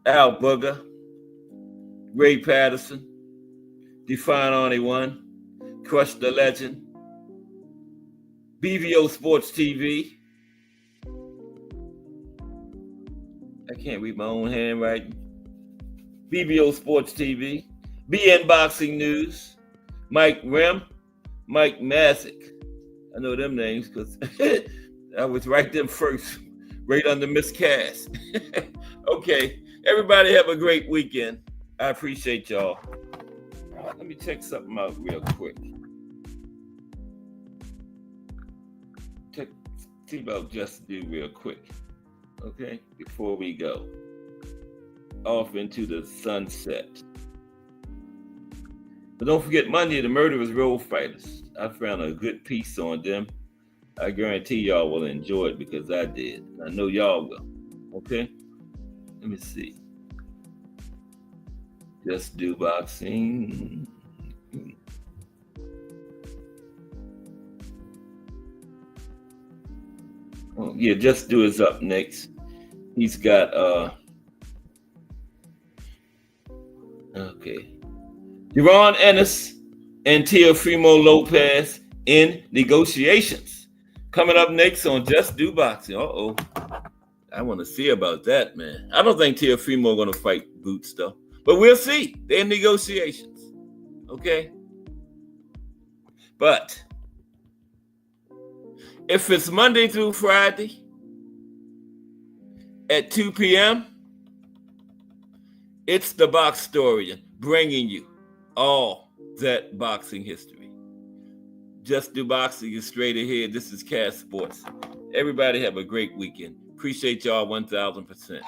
Al Booger, Ray Patterson, Define Arnie 1, Crush the Legend, BVO Sports TV. I can't read my own handwriting. BVO Sports TV, BN Boxing News, Mike Rim, Mike Masick. I know them names because I was right them first, right under miscast. Okay, everybody have a great weekend. I appreciate y'all. Let me check something out real quick. See about Just Do real quick. Okay, before we go off into the sunset. But don't forget Monday, the Murderous Road Fighters. I found a good piece on them. I guarantee y'all will enjoy it because I did. I know y'all will. Okay? Let me see. Just Do Boxing. Oh, yeah, Just Do is up next. He's got okay. Deron Ennis and Teofimo Lopez in negotiations. Coming up next on Just Do Boxing. Uh-oh. I want to see about that, man. I don't think Teofimo going to fight Boots, though. But we'll see. They're in negotiations. Okay? But if it's Monday through Friday at 2 p.m., it's the Box Historian bringing you all that boxing history. Just Do Boxing is straight ahead. This is Cash Sports. Everybody have a great weekend. Appreciate y'all 1,000%.